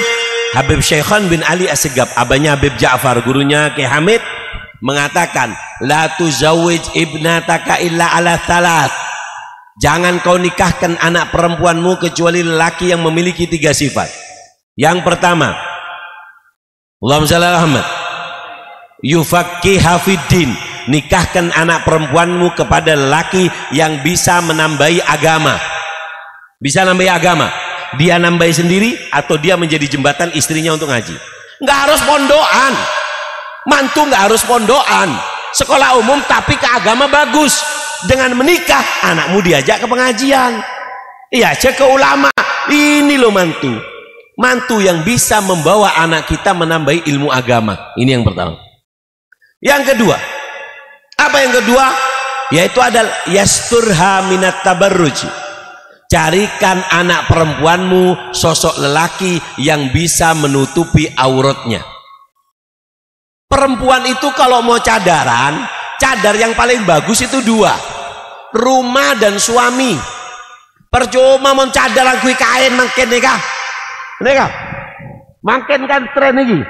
Habib Syekhan bin Ali Assegaf, abahnya Habib Ja'far, gurunya Ki Hamid mengatakan, la tuzawwij ibnataka illa ala thalath. Jangan kau nikahkan anak perempuanmu kecuali lelaki yang memiliki 3 sifat. Yang pertama, Allahumma shalli ala Muhammad, yufaqqiha fiddin. Nikahkan anak perempuanmu kepada lelaki yang bisa menambahi agama. Bisa nambahi agama, dia nambahi sendiri atau dia menjadi jembatan istrinya untuk ngaji. Nggak harus pondokan, mantu nggak harus pondokan, sekolah umum tapi ke agama bagus. Dengan menikah anakmu diajak ke pengajian, iya cek ke ulama. Ini loh mantu yang bisa membawa anak kita menambahi ilmu agama. Ini yang pertama. Yang kedua, apa yang kedua? Yaitu adalah yasturha minat tabarruj. Carikan anak perempuanmu sosok lelaki yang bisa menutupi auratnya. Perempuan itu kalau mau cadaran, cadar yang paling bagus itu 2, rumah dan suami. Percuma mau cadar kui kain makin nikah, makin kan tren ini.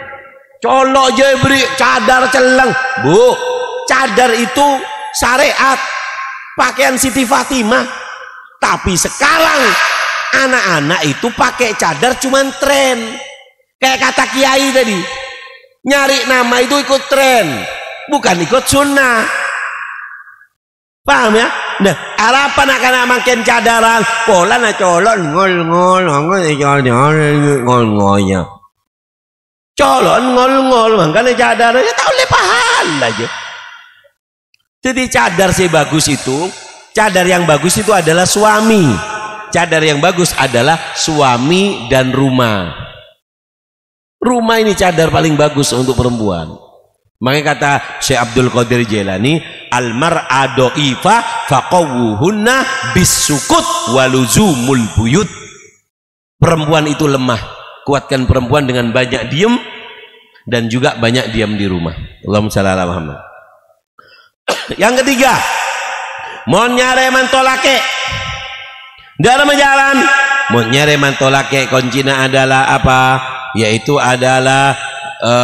Colok je beri cadar celeng, Bu. Cadar itu syariat, pakaian Siti Fatimah. Tapi sekarang anak-anak itu pakai cadar cuman tren. Kayak kata kiai tadi, nyari nama itu ikut tren, bukan ikut sunnah. Paham ya? Nah, harapan akan makin cadaran, pola na colon ngol colon ngol makanya cadar ya tahu lepahan aja. Jadi cadar sih bagus itu. Cadar yang bagus itu adalah suami. Cadar yang bagus adalah suami dan rumah. Rumah ini cadar paling bagus untuk perempuan. Makanya kata Syekh Abdul Qadir Jailani, al-mar'a dha'ifa faqawwuhunna bisukut waluzumul buyut. Perempuan itu lemah. Kuatkan perempuan dengan banyak diem dan juga banyak diam di rumah. Allahumma shalli ala Muhammad. Yang ketiga, mau nyare mantolake dalam jalan, mau nyare mantolake kuncinya adalah apa? Yaitu adalah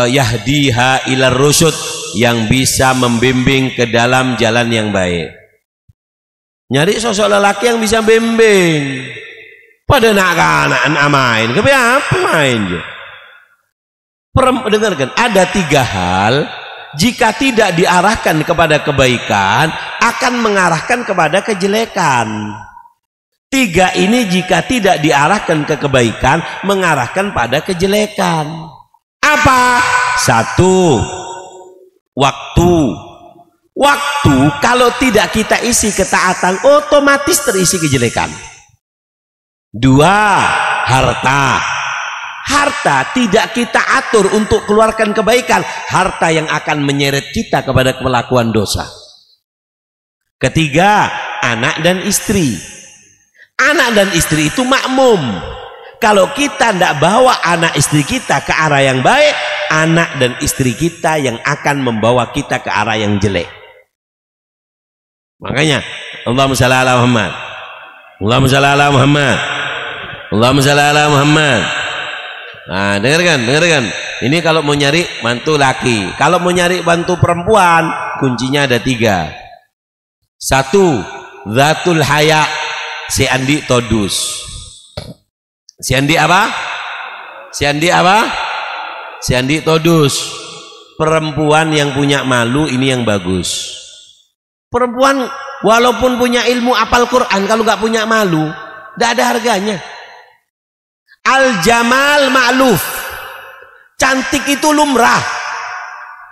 yahdiha ilar rusyud, yang bisa membimbing ke dalam jalan yang baik. Nyari sosok lelaki yang bisa bimbing. Pada nak main, apa main je? Dengarkan, ada 3 hal jika tidak diarahkan kepada kebaikan akan mengarahkan kepada kejelekan. 3 ini jika tidak diarahkan ke kebaikan mengarahkan pada kejelekan. Apa? 1, waktu. Waktu kalau tidak kita isi ketaatan otomatis terisi kejelekan. 2, harta. Harta tidak kita atur untuk keluarkan kebaikan, harta yang akan menyeret kita kepada pelakuan dosa. 3, anak dan istri. Anak dan istri itu makmum. Kalau kita tidak bawa anak istri kita ke arah yang baik, anak dan istri kita yang akan membawa kita ke arah yang jelek. Makanya Allahumma shalli ala Muhammad, Allahumma shalli ala Muhammad. Allahumma shalli ala Muhammad. Nah, dengarkan. Ini kalau mau nyari bantu laki. Kalau mau nyari bantu perempuan, kuncinya ada 3. 1, zatul haya, si Andi todus. Si Andi apa? Si Andi todus. Perempuan yang punya malu ini yang bagus. Perempuan walaupun punya ilmu apal Quran, kalau nggak punya malu, nggak ada harganya. Al jamal ma'luf, cantik itu lumrah.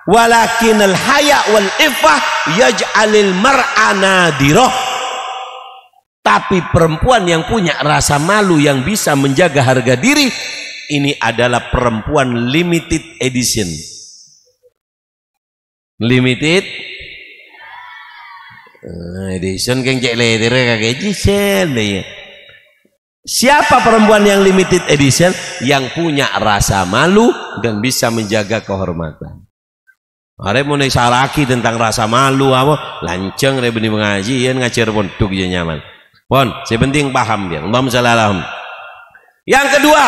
Walakin al haya wal iffah yaj'alil mar'a nadirah. Tapi perempuan yang punya rasa malu, yang bisa menjaga harga diri, ini adalah perempuan limited edition. Limited edition keng cek letter kakek jisen deh. Siapa perempuan yang limited edition? Yang punya rasa malu dan bisa menjaga kehormatan. Are mau salaki tentang rasa malu apa? Lanceng re benih mengaji yen ngajar pondok je nyaman. Pon, sepenting paham dia. Allahumma shalli ala Muhammad. Yang kedua,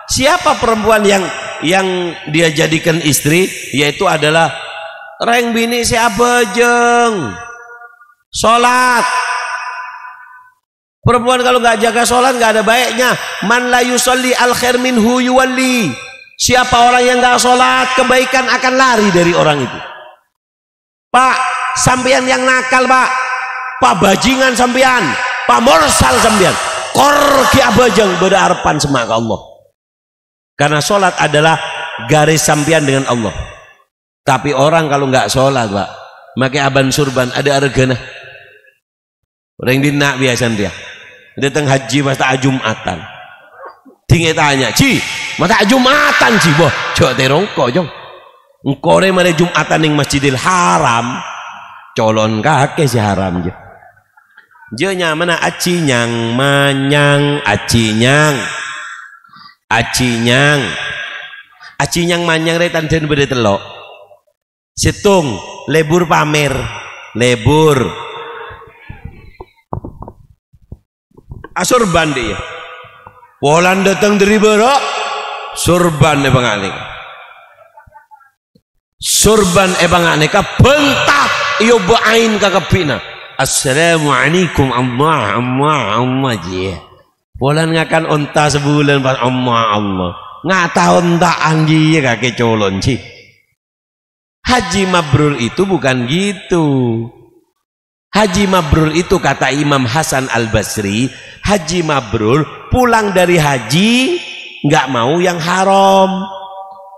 siapa perempuan yang dia jadikan istri? Yaitu adalah reng bini si abejeng, sholat. Perempuan kalau nggak jaga sholat nggak ada baiknya. Man la yusolli al khair minhu yuwalli. Siapa orang yang nggak sholat, kebaikan akan lari dari orang itu. Pak, sampean yang nakal pak, pak bajingan sampean, pak morsal sampean, korki abajeng berharapan semak Allah. Karena sholat adalah garis sampean dengan Allah. Tapi orang kalau nggak sholat pak, pakai aban surban, ada argana. Orang dina biasa dia datang haji masa Jumatan, tinggal tanya, Ci, masa Jumatan Ci, boh, coba terongko jong, engkau re mare Jumatan yang Masjidil Haram, colon kakek si haram je, jenya mana acinyang manyang, acinyang manyang re tanten bede telok, situng lebur pamer, lebur. Asurban dia. Polan datang dari berok, surban ebang aneka. Surban ebang aneka bentah iyo ba'ain kakapina. Assalamualaikum amma je. Polan ngakan onta sebulan pas Allah. Ngata ontaan je kakek colon sih. Haji mabrur itu bukan gitu. Haji mabrur itu kata Imam Hasan Al-Basri, haji mabrur pulang dari haji nggak mau yang haram.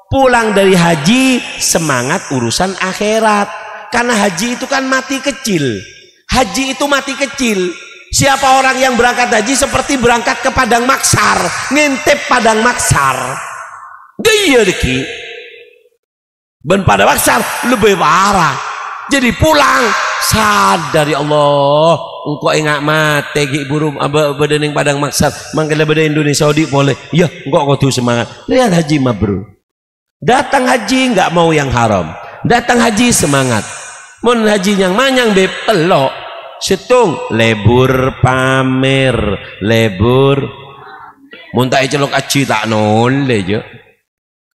Pulang dari haji semangat urusan akhirat. Karena haji itu kan mati kecil. Haji itu mati kecil. Siapa orang yang berangkat haji seperti berangkat ke padang maksar, ngintip padang maksar. Dia deki. Ben pada maksar lebih parah. Jadi pulang sadar ya Allah, engkau ingat mati gik burung badan yang padang maksar, mangkala badan Indonesia Saudi boleh. Ya, engkau tuh semangat. Lihat haji mabrur. Datang haji nggak mau yang haram. Datang haji semangat. Mun haji yang manyang bepelok, setung lebur pamer, lebur. Mun tak celok aci tak nole je.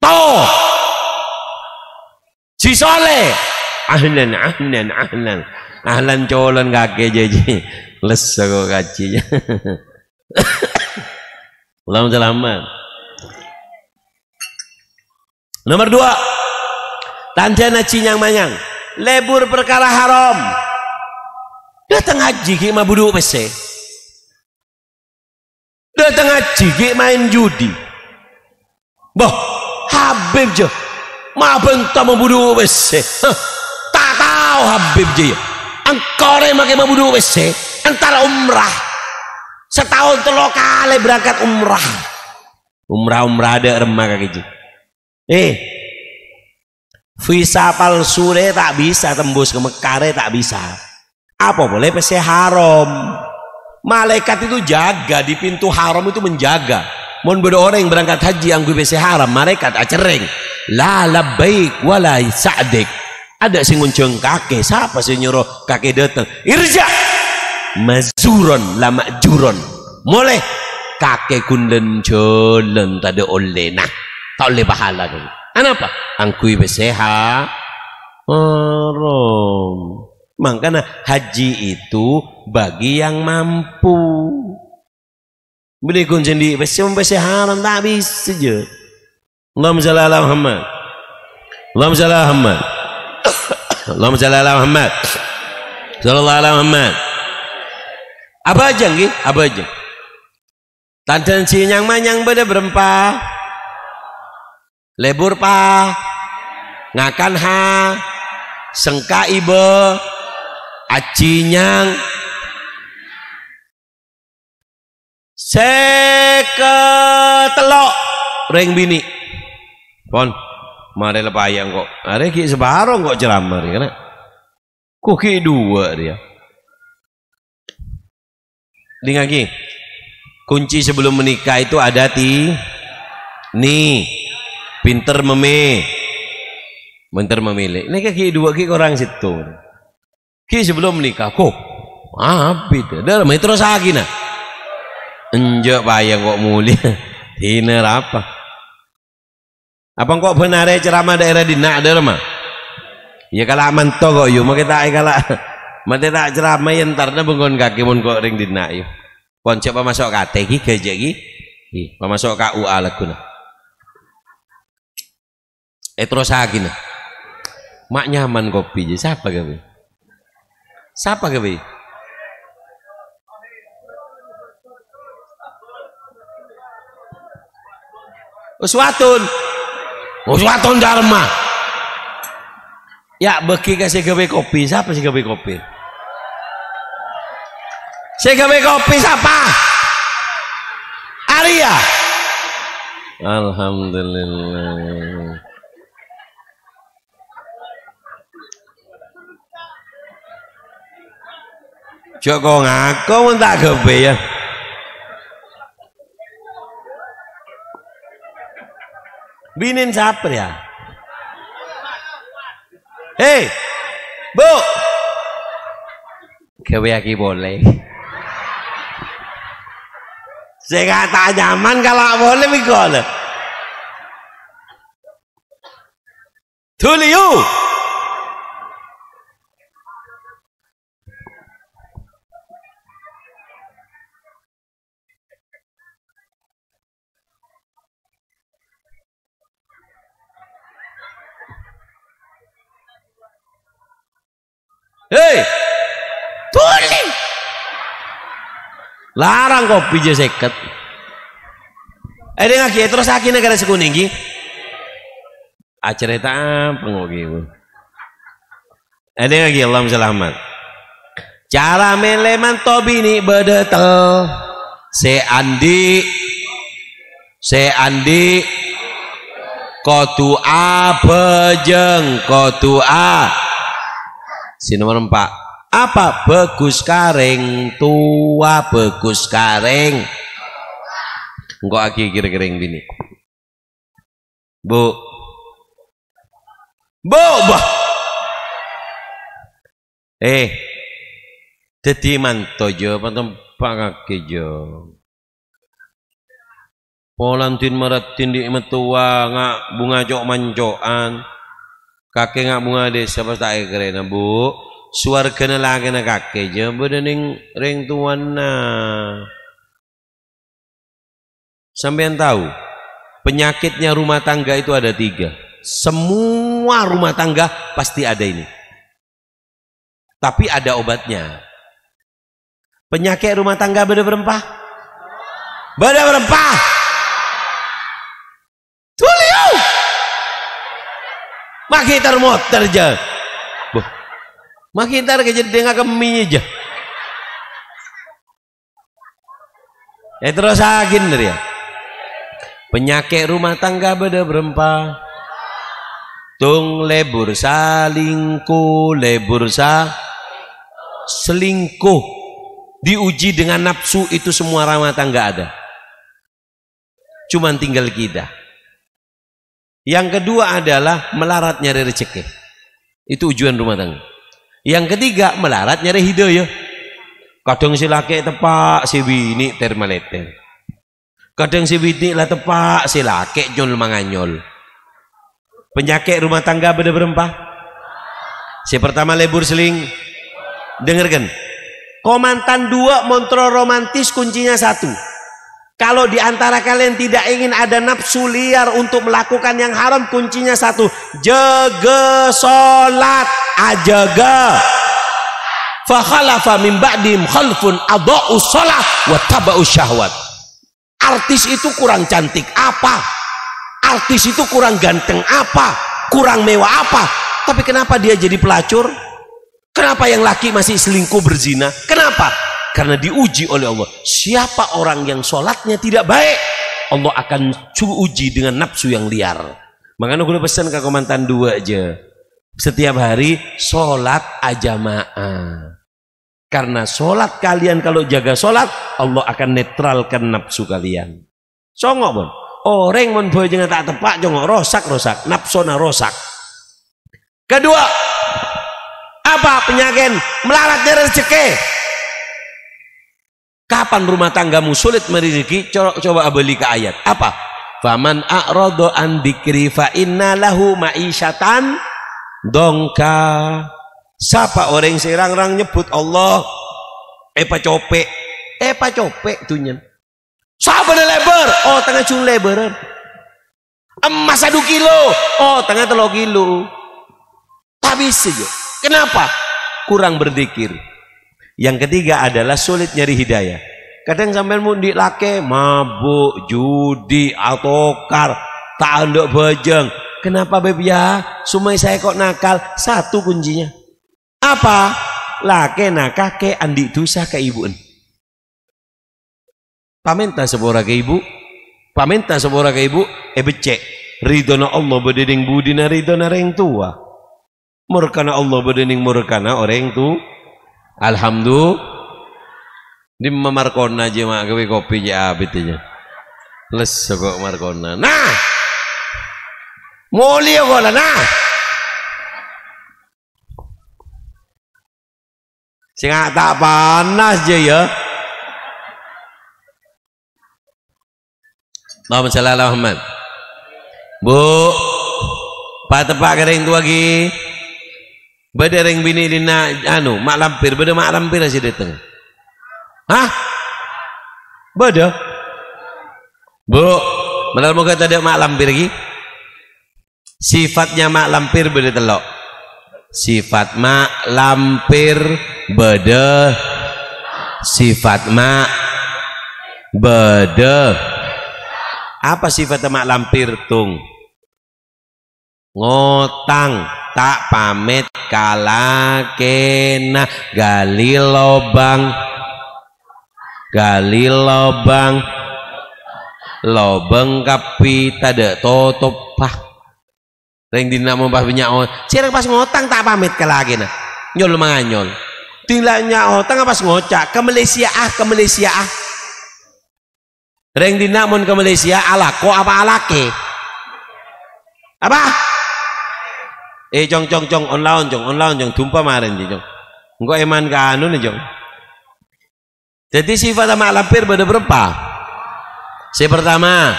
Toh. Si soleh. Ahlan colon kakek jadi les aku kacinya. Allahumma selamat. Nomor 2, tanjana cinyang manyang lebur perkara haram. Datang haji ki mabudu pese. Datang haji ki main judi. Boh, Habib je ma bentah mabudu pese. Habib je engkau re make mabudu wese antara umrah setahun 3 kali berangkat umrah ada remah kaki je visa palsu re tak bisa tembus ke Mekah re tak bisa apa boleh pese haram. Malaikat itu jaga di pintu haram itu menjaga. Mon beda orang yang berangkat haji yang gue pese haram, malaikat acereng la labbaik wala sa'dik. Ada sing ngunceng kakek, siapa sih nyuruh kakek datang? Irja, mazuron la majuron. Mulai kakek kunden jolen tak ada oleh nah tak oleh pahala kan. Kenapa? Angkui bersehat haram. Makanya haji itu bagi yang mampu. Beli kun sendi bersehat haram tak bisa je. Allahumma shalli ala Muhammad. Allahumma shalli ala Muhammad. Allahumma shalli ala Muhammad. Sallallahu alaihi Muhammad. Apa aja nggih? Apa aja? Tandan sinyang manyang beda berempah. Lebur pa. Ngakan ha. Sengka ibe. Acinyang. Seketelok. Ring bini. Pon. Mari lepayang kok. Are ki sebarong kok ceramah ya kan. Kuki dua dia. Dengar lagi. Kunci sebelum menikah itu ada nih pinter memilih. Ini kaki dua ki orang situ. Ki sebelum menikah kok. Abid. Dah terus lagi nah. Enjak bayang kok mulia. Hina apa? Apa kok benar ceramah daerah dina ada mah? Ya kalau manto kok yo make tak kalau mate tak ceramah yen entarna bengon kaki mun kok ring dina yo. Pon coba masuk kate iki gajek iki. Masuk KUA laguna. Terus agina. Mak nyaman kopi je siapa gawe? Siapa gawe? Uswatun. Uswatun Dharma. Ya beki kasih gawe kopi. Siapa sih gawe kopi? Saya gawe kopi siapa? Arya. Alhamdulillah. Joko ngaku tak gawe ya. Binin siapa ya? Hei, Bu, gawe aki boleh. Saya kata nyaman kalau boleh mikol. Tuliu. Hei, tuli. Larang kopi je seket. Ada ngaki terus aki negara sekuning ki. Acara tak pengogi. Ada ngaki Allah selamat. Cara meleman tobini bedetel. Se andi kotu a bejeng kotu a. Si nomor 4. Apa bagus kareng tua bagus kareng. Engkau aki kira-kira bini. Bu. Bah. Dadi mantojo patempak kake jo. Polantin maratin di metua ngak bunga cok mancoan. Kakek ngak bunga desa pas tak keren Bu. Suargana lagi na kakek je bedening ring tuan na. Sampean tahu penyakitnya rumah tangga itu ada 3. Semua rumah tangga pasti ada ini. Tapi ada obatnya. Penyakit rumah tangga beda berempah. Tuliu. Makitar motor je. Makitar kejadian kami aja. Terus agin dari ya. Penyakit rumah tangga beda berempah. Tung lebur salingku, selingkuh. Diuji dengan nafsu itu semua rumah tangga ada. Cuman tinggal kita. Yang kedua adalah melarat nyari rezeki. Itu ujian rumah tangga. Yang ketiga melarat nyari hidayah. Kadang si laki tepak si bini termaleter. Kadang si bini lah tepak si laki nyol manganyol. Penyakit rumah tangga beda berempah. Si pertama lebur seling. Dengarkan. Komantan 2 montro romantis kuncinya 1. Kalau di antara kalian tidak ingin ada nafsu liar untuk melakukan yang haram, kuncinya 1. Jaga sholat. Ajaga. Fa khalafa min ba'dim khalfun adha'u shalah wa taba'u syahwat. Artis itu kurang cantik apa? Artis itu kurang ganteng apa? Kurang mewah apa? Tapi kenapa dia jadi pelacur? Kenapa yang laki masih selingkuh berzina? Kenapa? Karena diuji oleh Allah. Siapa orang yang sholatnya tidak baik, Allah akan uji dengan nafsu yang liar. Makanya gue pesan ke komandan 2 aja. Setiap hari sholat aja jamaah. Karena sholat kalian kalau jaga sholat, Allah akan netralkan nafsu kalian. Songok pun. Orang mon boy jangan tak tepak jongok rosak nafsona rosak. Kedua, apa penyakit melaratnya rezeki? Kapan rumah tanggamu sulit merizki? Coba beli ke ayat. Apa? Faman a'rada an dzikri fa inna lahu ma'isyatan dongka. Siapa orang serang-rang nyebut Allah epa copek tunyen. Siapa lebar? Oh tengah cung lebar. Emas 1 kilo. Oh tengah 3 kilo. Habis saja. Kenapa? Kurang berzikir. Yang ketiga adalah sulit nyari hidayah. Kadang sampai mundi lake mabuk, judi, atokar, tak andok bajeng. Kenapa beb ya? Sumai saya kok nakal. 1 kuncinya. Apa? Lake nakal ke andi dosa ke ibuan. Pamenta sepora ke ibu. Pamenta sepora ke ibu. Becek. Ridona Allah bededing budina ridona orang tua. Murkana Allah bededing murkana orang tua. Alhamdulillah di Markona aja mak gawe kopi ya abitnya les kok Markona nah mulia kok lah nah sing tak panas aja ya Allahumma shalli ala Muhammad. Bu pak tepak kering tu lagi beda ring bini dina anu mak lampir beda mak lampir aja dateng. Hah? Beda? Bu, benar moga tadi mak lampir lagi. Sifatnya mak lampir beda telok. Sifat mak lampir beda. Sifat mak beda. Apa sifat mak lampir tung? Ngotang tak pamit kalakena gali lobang kapi tada tutup pah ring dina membah banyak sirang pas ngotang tak pamit kalakena nyol manganyol tilaknya otang pas ngocak ke Malaysia ring dina mon ke Malaysia alako apa alake apa jong on laun tumpa marin jong engko eman ka anu nih jong. Jadi sifat mak lampir beda berapa? Si pertama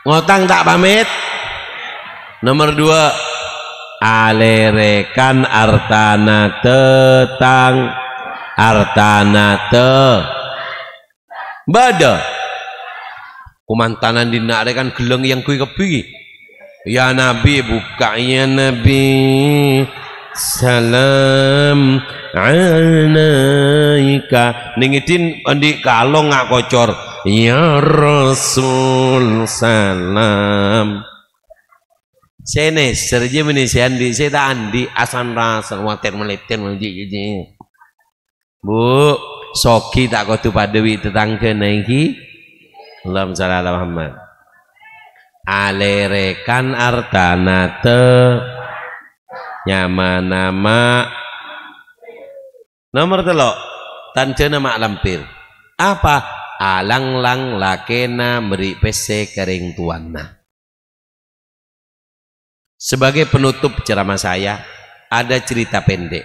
ngotang tak pamit. Nomor 2 alerekan artana tetang artana te beda. Kumantanan dinarekan geleng yang kui kepi. Ya Nabi buka ya Nabi salam alaika ningidin andi kalong ngak kocor ya Rasul salam sene serje meni andi saya tak andi asan rasa water meleten menji bu soki tak kau tu padewi tetangga naiki. Allahumma shalli ala Muhammad. Alerekan artana te nyamanama. Nomor 3 tanjana mak lampir. Apa? Alang-lang lakena meri pese kering tuanna. Sebagai penutup ceramah saya, ada cerita pendek.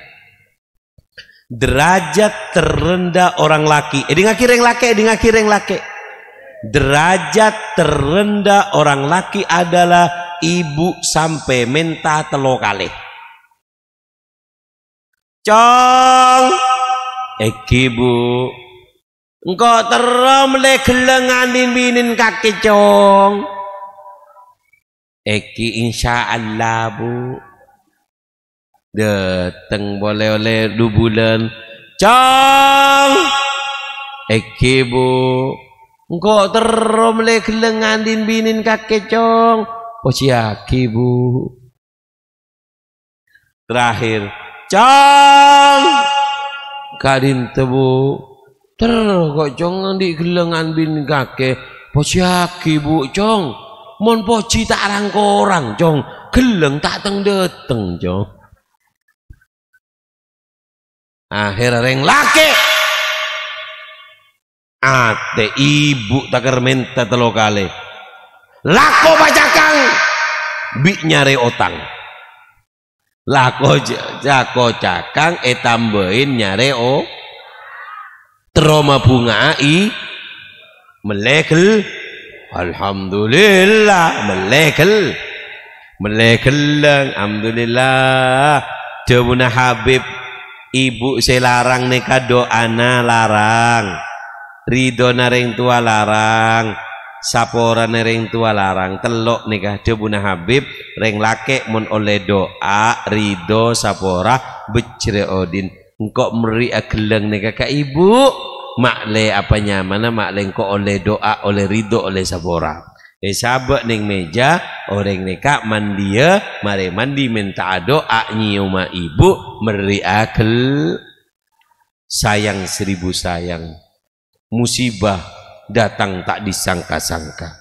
Derajat terendah orang laki. Ngakireng laki. Derajat terendah orang laki adalah ibu sampai minta telo kali. Cong, iki bu, engkau terom le gelenganin binin kaki cong. Eki insya Allah bu, dateng boleh oleh 2 bulan. Cong, eki bu, engkau terom le gelenganin binin kaki cong. Posiaki bu. Terakhir. Cong kadin tebu kok cong di gelengan bin kakek posiaki bu cong mon poci tak arang korang cong geleng tak teng deteng cong akhir reng laki ate ibu takar minta telo kali lako pacakang bi nyari otang lako jako cakang tambahin nyare trauma bunga melekel alhamdulillah melekel alhamdulillah jabuna Habib ibu saya larang neka doana larang ridho nareng tua larang sapora nereng tua larang telok nikah debuna Habib reng lake mon oleh doa ridho sapora becre odin engkau meri ageleng nikah ka ibu makle apa nyamana makle engkau oleh doa oleh ridho oleh sapora sabak ning meja orang nikah mandia mare mandi minta doa nyiuma ibu meri agel sayang 1000 sayang musibah datang tak disangka-sangka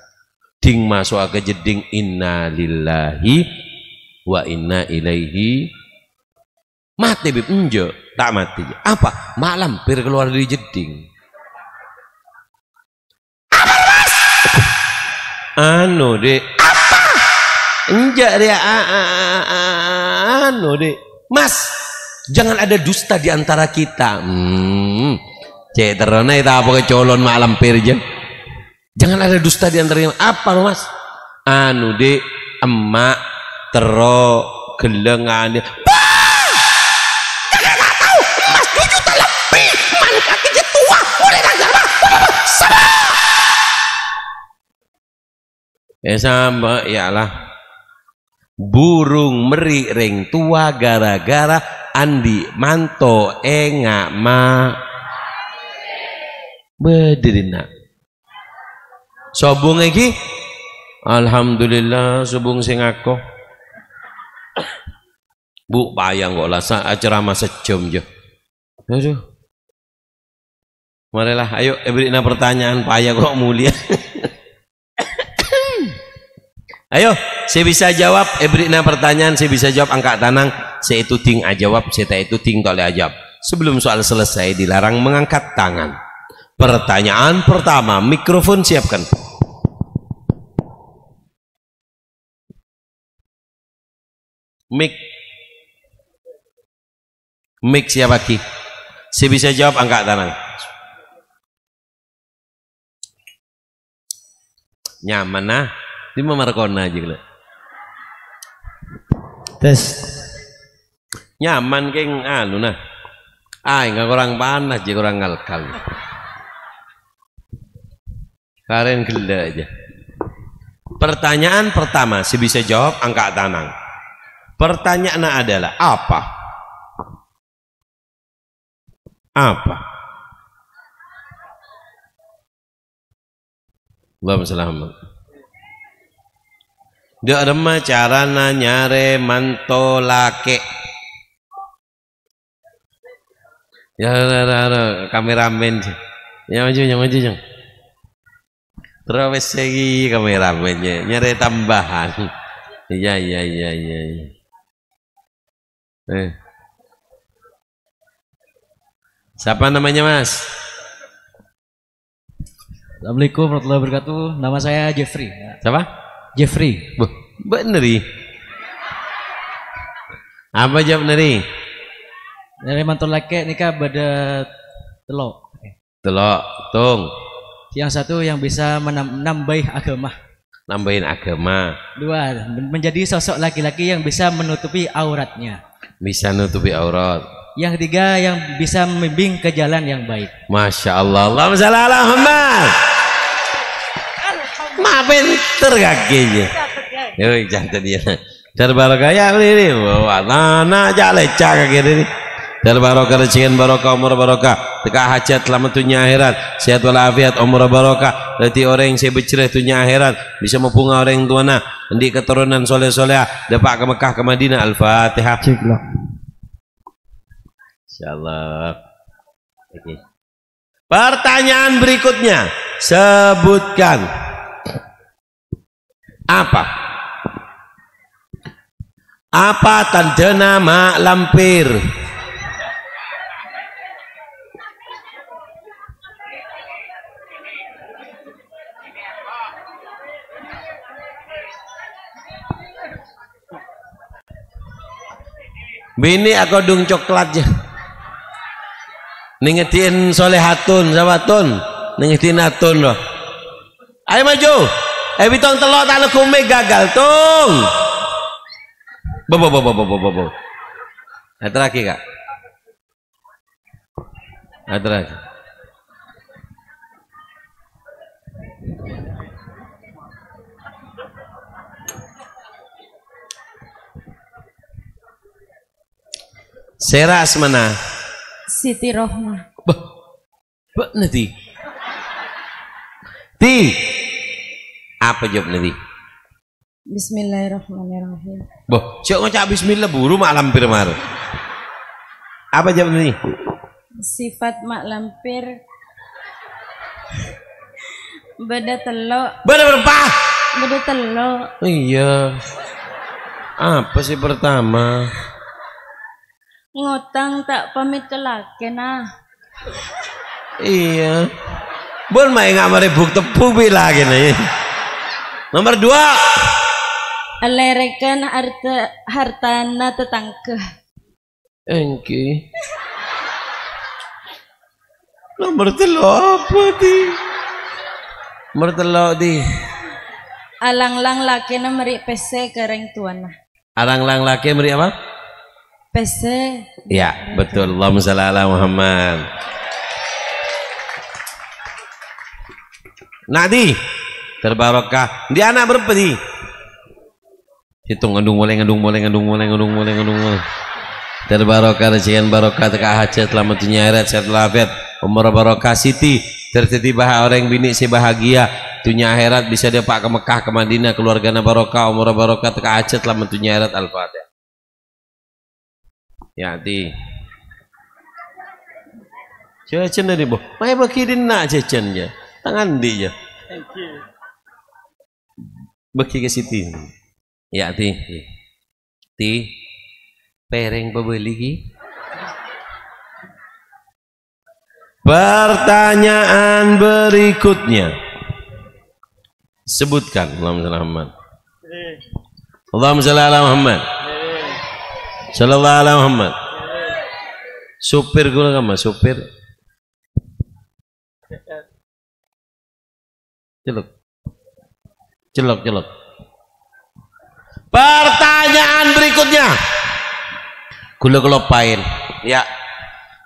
ding masuk ke jeding inna lillahi wa inna ilaihi mati bib enjo tak mati apa mak lampir keluar dari jeding apa mas anu dek apa enjak dia anu dek mas jangan ada dusta di antara kita cek terona itu apa kecolon malam pirjen jangan ada dusta di antaranya apa mas anu dek emak tero gelengan dia jangan tahu mas 2 juta lebih man kaki tua boleh nagar sama yalah burung meri ring tua gara-gara andi manto enga ma bederina sobung lagi alhamdulillah sobung sing aku bu bayang kok lah ceramah sejam je aduh marilah ayo berikan pertanyaan payah kok mulia ayo saya bisa jawab berikan pertanyaan saya bisa jawab angkat tanang saya itu ting jawab saya itu ting toleh ajab sebelum soal selesai dilarang mengangkat tangan. Pertanyaan pertama, mikrofon siapkan. Mic siapa ki? Saya bisa jawab angkat tangan. Nyaman nah, di memarkona aja gitu. Tes. Nyaman keng anu nah. Nggak kurang panas, jadi kurang ngalkal. Karen gila aja. Pertanyaan pertama, saya bisa jawab angkat tangan. Pertanyaannya adalah apa? Apa? Allahumma shalli ala dia ada carana nyare manto lake. Ya kameramen. Ya maju. Terus lagi kameramennya nyari tambahan. Iya. Siapa namanya mas? Assalamualaikum warahmatullahi wabarakatuh. Nama saya Jeffrey. Siapa? Jeffrey. Bener Apa jawab nari? Dari mantul laki nikah beda telok. Telok, tung. Yang satu yang bisa menambah agama. Nambahin agama. Dua, menjadi sosok laki-laki yang bisa menutupi auratnya. Bisa nutupi aurat. Yang ketiga, yang bisa membimbing ke jalan yang baik. Masya Allah. Allahumma shalli ala Muhammad. Ma pinter kakinya. Yoi jangan dia. Terbarokah ya ini. Wah, anak aja lecak kaki ini. Terbarokah rezekian barokah umur barokah. Teka hajat selamat dunia akhirat. Sehat walafiat umur barokah. Berarti orang yang saya bercerah dunia akhirat bisa mempunga orang tuana. Endi keturunan soleh-soleh. Dapat ke Mekah ke Madinah. Al-Fatihah. Insyaallah. Oke. Pertanyaan berikutnya, sebutkan apa tanda nama lampir? Bini aku dung coklatnya. Ningetin solehatun, sabatun, ningetin atun loh. Ayo maju. Bitong telok tak lekume gagal tung. Bobo. Ada lagi kak? Ada lagi. Seras mana? Siti Rohmah. Bah nanti. Ti. Apa jawab nanti? Bismillahirrahmanirrahim. Boh, cok ngocak bismillah buru mak lampir mar. Apa jawab nanti? Sifat mak lampir beda telok. Beda berapa? Beda telok. Iya. Apa sih pertama? Ngotang tak pamit ke laki nah. Iya. Bon main ngamari buk tepu bila gini. Nomor 2. Alerekan hartana tetangga. Engki. Nomor 3 apa di? Nomor 3 di. Alang-lang laki na meri PC kereng tuana. Alang-lang laki meri apa? PC. Ya, betul. Allahumma shalli ala Muhammad. Nadi terbarokah. Di anak berapa di? Hitung ngandung mulai. Terbarokah rezekian barokah teka hajat selamat dunia akhirat sehat walafiat umur barokah Siti terjadi bahaya orang bini si bahagia dunia akhirat bisa dia pak ke Mekah ke Madinah keluarganya barokah umur barokah teka hajat selamat dunia akhirat Al-Fatihah. Ya ti. Jajan dari boh. Mai bakirin nak jajan ya. Tangan dia. Bagi ke Siti. Ya ti. Ti. Pereng pembeli ki. Pertanyaan berikutnya. Sebutkan Allahumma shalli ala Muhammad. Allahumma shalli ala Muhammad. Sallallahu alaihi Muhammad. Supir gula kamu supir. Celok. Pertanyaan berikutnya. Gula kelopain. Ya.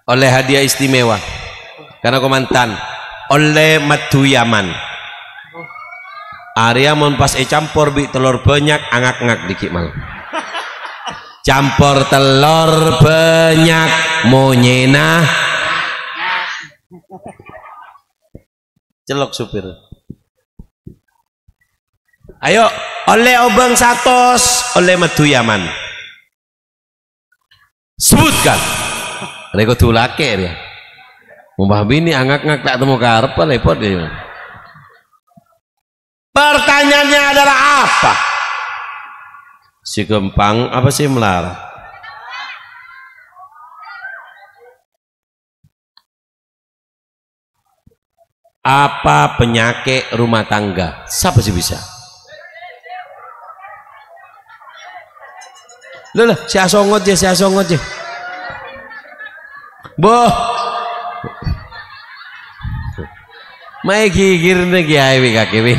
Oleh hadiah istimewa. Karena komandan. Oleh madu Yaman. Arya mon pas campur bi telur banyak angak-angak dikit mal. Campur telur banyak monyena. Celok supir. Ayo, oleh obeng 100, oleh madu Yaman. Sebutkan. Reko tulake ya. Mumbah bini angak-angak tak temu karep repot ya. Pertanyaannya adalah apa? Si gempang apa sih melarang? Apa penyakit rumah tangga? Siapa sih bisa? Loh, si asongot ya, si asongot ya. Boh. Mai gigir nih kiai wi kaki wi.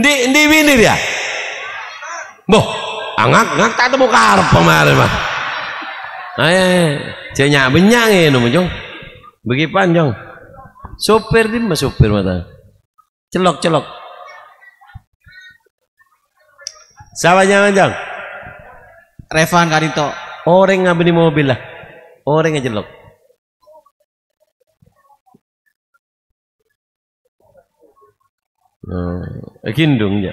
Di bini dia. Boh, angak tak temu karep kemarin mah. Ayo, cenyak benyang ini nomor bagi panjang. Sopir di mas sopir mata. Celok. Siapa jangan jang? Revan Kadinto. Orang ngambil di mobil lah. Orang yang celok. Kindung ya.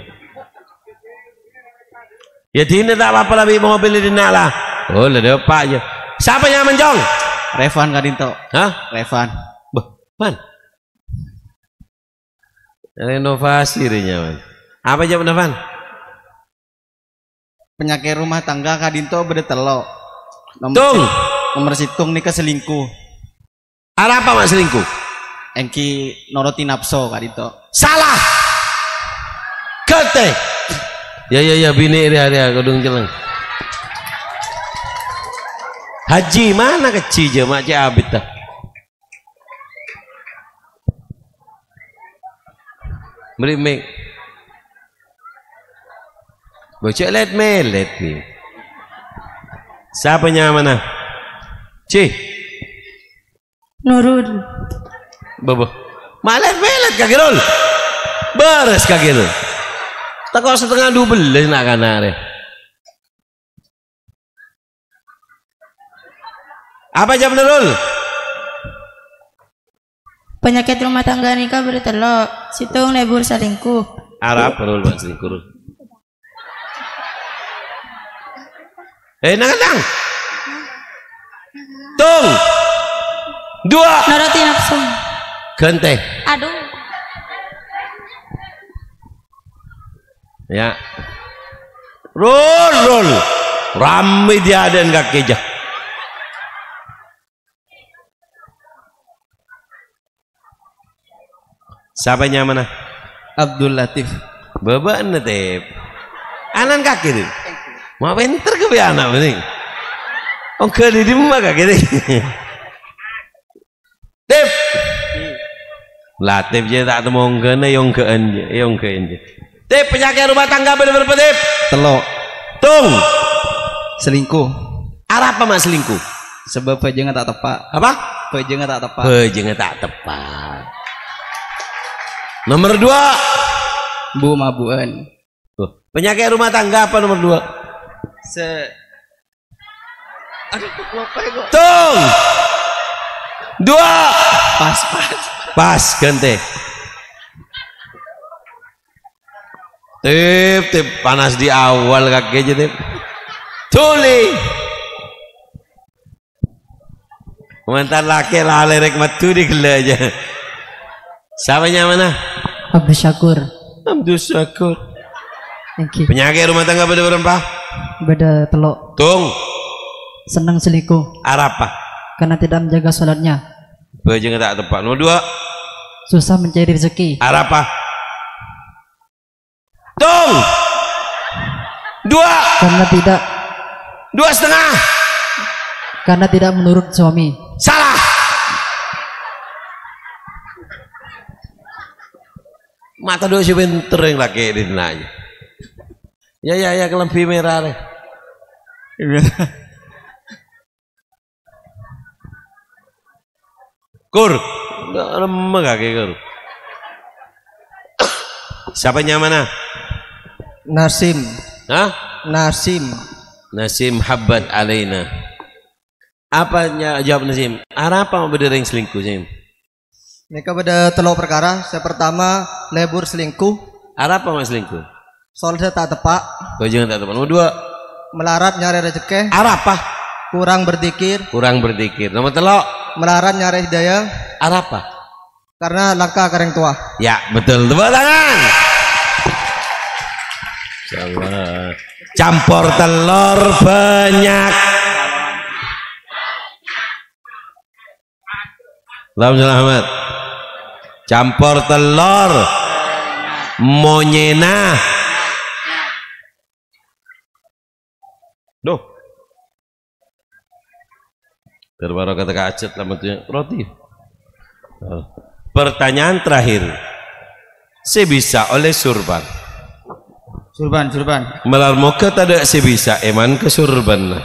Ya tidak apa-apa lebih mobil di nala. Oh, ada apa aja. Siapa yang menjong? Revan Kadinto. Hah? Revan. Ban. Renovasi dirinya, man. Apa jawab Van? Penyakit rumah tangga Kadinto berdelok. Nomor situng nikah selingkuh. Arah apa mas selingkuh? Engki noroti nafsu Kadinto. Salah. Kete. Ya bini dia kodong jeleng. Haji mana kecil je mak cik abid dah. Beri mik. Bocok let nih. Siapa nya mana? Cih. Nurul. Bobo. Malet kagirul. Beres kagirul. Tak setengah 12 nak kanare. Apa jawab Nurul? Penyakit rumah tangga nikah bertelok. Situng lebur selingkuh. Arab Nurul buat selingkuh. Nang. Tung. 2. Noroti nafsu. Gente. Aduh. Ya. Roll. Ramai dia dan kaki jah. Siapa nya mana? Abdul Latif. Baba Latif. Anan kaki tu. Mau pinter ke be anak ni? Oh ke di rumah kaki ni. Tip. Latif je tak temu kena yang ke anje. Tip penyakit rumah tangga bener-bener Tip. Telok. Tung. Selingkuh. Arah apa mas selingkuh? Sebab pejengan tak tepat. Apa? Pejengan tak tepat. Pejengan tak tepat. Nomor 2. Bu mabuan. Penyakit rumah tangga apa nomor 2? Aduh, apa ya kok? Tung. 2. Pas gente. Tip panas di awal kaki aja tip. Tuli. Mantan laki lalai rekmat tu di gila aja. Siapa nya mana? Abdul Syakur. Thank you. Penyakit rumah tangga beda berapa? Beda telok. Tung. Senang selingkuh. Arah apa? Karena tidak menjaga sholatnya. Jangan tak tepat. Nomor 2. Susah mencari rezeki. Arah apa? Tung. 2. Karena tidak. 2,5. Karena tidak menurut suami. Salah. Mata dua si pinter yang laki di nanya. Ya kelempi merah deh. Kur, lemah kaki kur. Siapa mana? Nasim. Hah? Nasim Habbat alaina. Apanya jawab Nasim? Arah apa mau berdering selingkuh Nasim? Mereka pada telok perkara. Saya pertama lebur selingkuh. Arah apa mas selingkuh? Soalnya tak tepat. Jangan tak tepat. Nomor 2. Melarat nyari rezeki. Arah apa? Kurang berzikir. Nomor 3. Melarat nyari hidayah. Arah apa? Karena langka kareng tua. Ya betul. Tepuk tangan. Insyaallah. Campur telur banyak. Selamat. Campur telur monyena Duh. Terbaru kata Kak Acet lah roti. Pertanyaan terakhir. Sebisa oleh surban. Surban. Melar muka tak ada sebisa eman ke surban.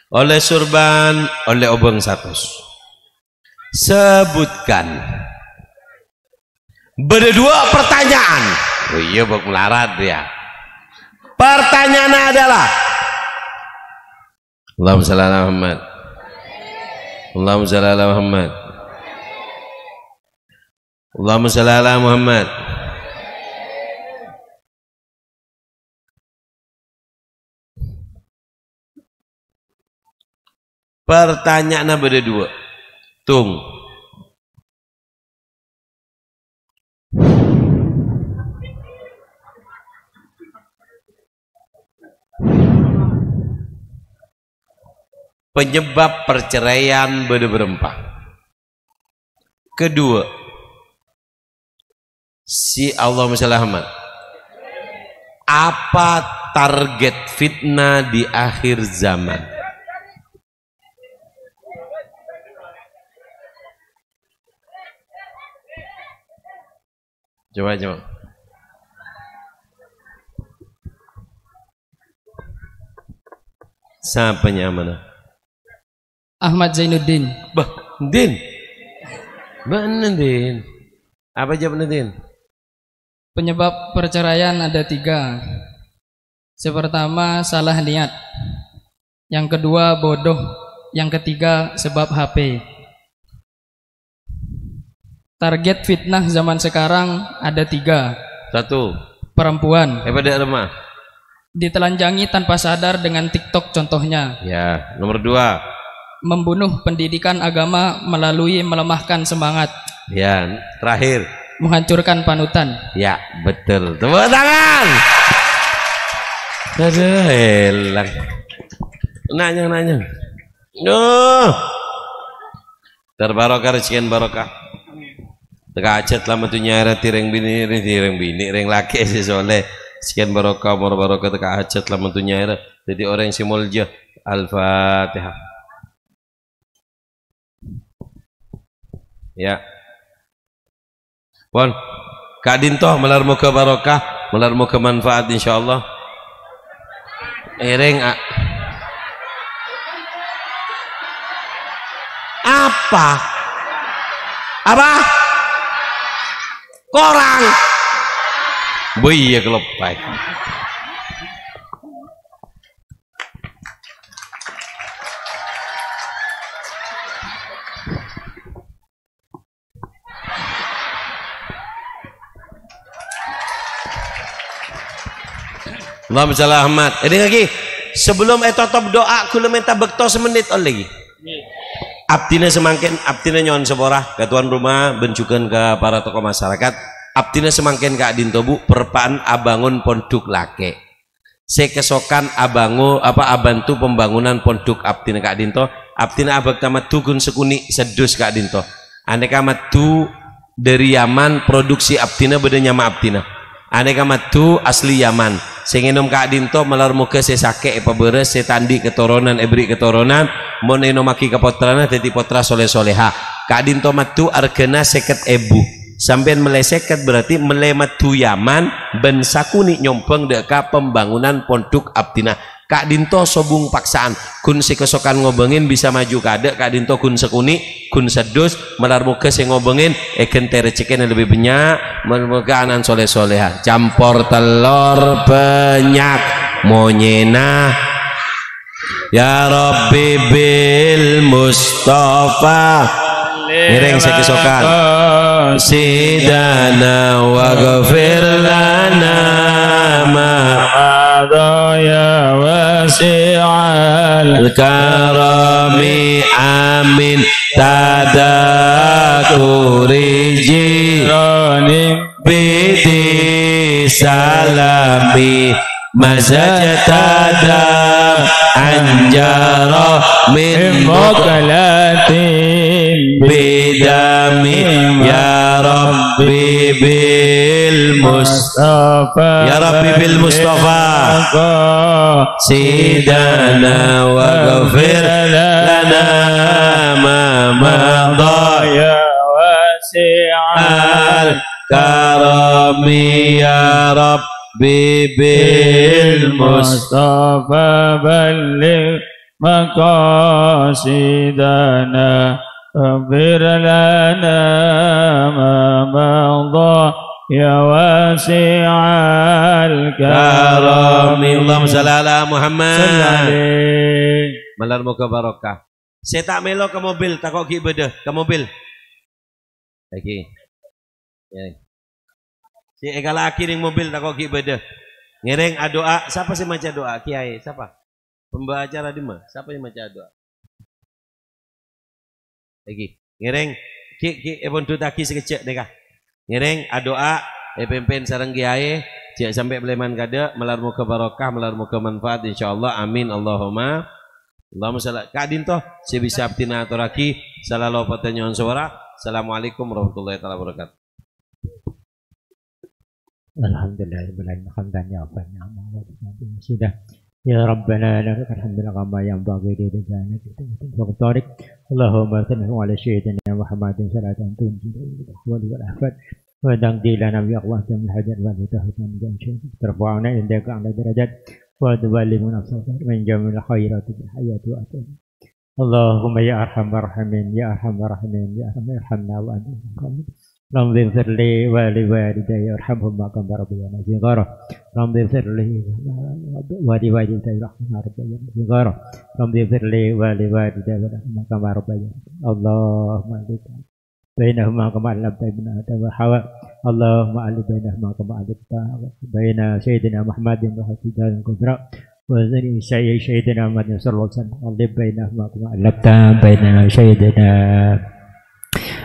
Oleh surban, oleh obeng 100. Sebutkan berdua pertanyaan. Oh iya bak melarat ya. Pertanyaannya adalah Allahumma shalli ala Muhammad. Allahumma shalli ala Muhammad. Allahumma shalli ala Muhammad. Pertanyaannya berdua. Tung. Penyebab perceraian berempat. Kedua, si Allahumma shalli ala Muhammad. Apa target fitnah di akhir zaman? Coba. Siapa mana? Ahmad Zainuddin. Bah, Din. Mana Din? Apa jawabannya Din? Penyebab perceraian ada 3. Yang pertama salah niat. Yang kedua bodoh. Yang ketiga sebab HP. Target fitnah zaman sekarang ada 3. 1. Perempuan. Pada remah. Ditelanjangi tanpa sadar dengan TikTok contohnya. Ya. Nomor 2. Membunuh pendidikan agama melalui melemahkan semangat. Ya. Terakhir. Menghancurkan panutan. Ya, betul. Tepuk tangan. Aduh, elang. Nanya. Terbarokah rezekian barokah. Teka Acet lama tu nyara tireng bini, reng laki si soleh. Sekian barokah, umur barokah teka Acet lama tu nyara. Jadi orang yang simulja. Al-Fatihah. Ya. Pon, Kak Dinto melar muka barokah, melar muka manfaat insyaallah. Reng apa? Korang. Boy ya kelopai. Allahumma shalli ala Muhammad. Ini lagi sebelum top doa kula minta bekto semenit lagi. Abdina semangkin, abdina nyon seborah ke tuan rumah bencukan ke para tokoh masyarakat. Abdina semangkin Kak Dinto Bu perpaan abangun pondok lake. Sekesokan abantu pembangunan pondok abdina Kak Dinto. Abdina abak tamat tukun sekuni sedus Kak Dinto. Aneka matu dari Yaman produksi abdina bedanya ma abdina. Aneka matu asli Yaman. Sengenom Kak Dinto melar muka sesake beres setandi keturunan ebri keturunan mon enomaki kepotrana teti potra soleh soleha. Kak Dinto matu argena 50.000 sampean meleseket berarti melematu Yaman ben sakuni nyompeng deka pembangunan pondok abdina. Kak Dinto sobung paksaan kun kesokan ngobengin bisa maju kade. Kak Dinto kun sekuni kun sedus melar muka se ngobengin kente recekin lebih banyak memoga anan soleh soleha campur telur banyak monyena ya Rabbi bil Mustafa nireng se kesokan sidana wa ghafir lana ma ya wasi'al karami amin tadakuri jirani bidi salami mazajatadam anjara min mukalatin bidami ya Rabbi bil Mustafa ya Rabbi bil Mustafa sidana wa ghafir lana ma madha ya wasi'al karami ya Rabbi bil Mustafa balligh maqasidana اغفر لنا ما مضى يا واسع الكرم اللهم صل على محمد malar moga barokah. Saya tak melo ke mobil, tak kok ibadah ke mobil. Lagi. Ya. Si egal laki ning mobil tak kok ibadah. Ngereng doa, siapa sih maca doa? Kiai, siapa? Pembawa acara di mana? Siapa yang maca doa? Lagi ngereng ki ebon tu taki sekecek deka ngereng doa pempen sareng kiai cek sampai beleman kada melar muka barokah melar muka manfaat insyaallah amin Allahumma salli kadin toh si bisa abtina aturaki salalu patenyon suara. Assalamualaikum warahmatullahi wabarakatuh. Alhamdulillah hamdan ya Allah sudah. Ya Rabbana lakal hamdu kama yanbaghi li jalalihi wa qadrik. Allahumma salli ala sayyidina Muhammadin salatan tunjidu wal afat wa taqdi lana bi aqwatin min hajat wa tahatan min syai tarfa'una indaka ala darajat wa tuballighuna min jamil khairati bil hayati wa atal. Allahumma ya arhamar rahimin ya arhamar rahimin ya arhamna wa anta رب اغفر لي ولوالدي وارحمهما كما ربياني صغارا رب اغفر لي ولوالدي وارحمهما ربياني صغارا رب اغفر لي ولوالدي وارحمهما كما ربياني اللهم ألف بينهما كما علمت ابن آدم وحواء اللهم ألف بينهما كما علمت بين سيدنا محمد وحسيدنا الكبرى وزني سيدنا محمد صلى الله عليه وسلم ألف بينهما كما علمت بين سيدنا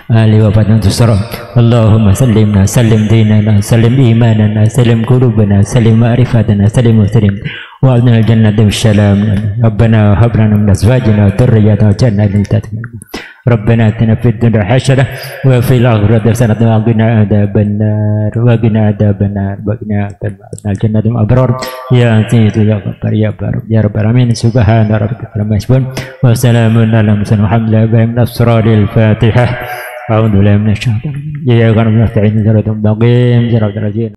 آل وفاتنا تسرى اللهم سلمنا سلم ديننا سلم إيماننا سلم قلوبنا سلم معرفتنا سلم وسلم وأبنى الجنة بالسلام ربنا هب لنا من أزواجنا وذرياتنا جنة للتقوى ربنا آتنا في الدنيا حسنة وفي الآخرة حسنة وقنا عذاب النار وقنا عذاب النار وقنا الجنة الأبرار يا عزيز يا غفار يا بار يا رب العالمين سبحان ربك رب العزة عما يصفون وسلام على المرسلين والحمد لله من أسرار الفاتحة أعوذ بالله من الشيطان الرجيم إياك نعبد ونستعين صراط المستقيم صراط الذين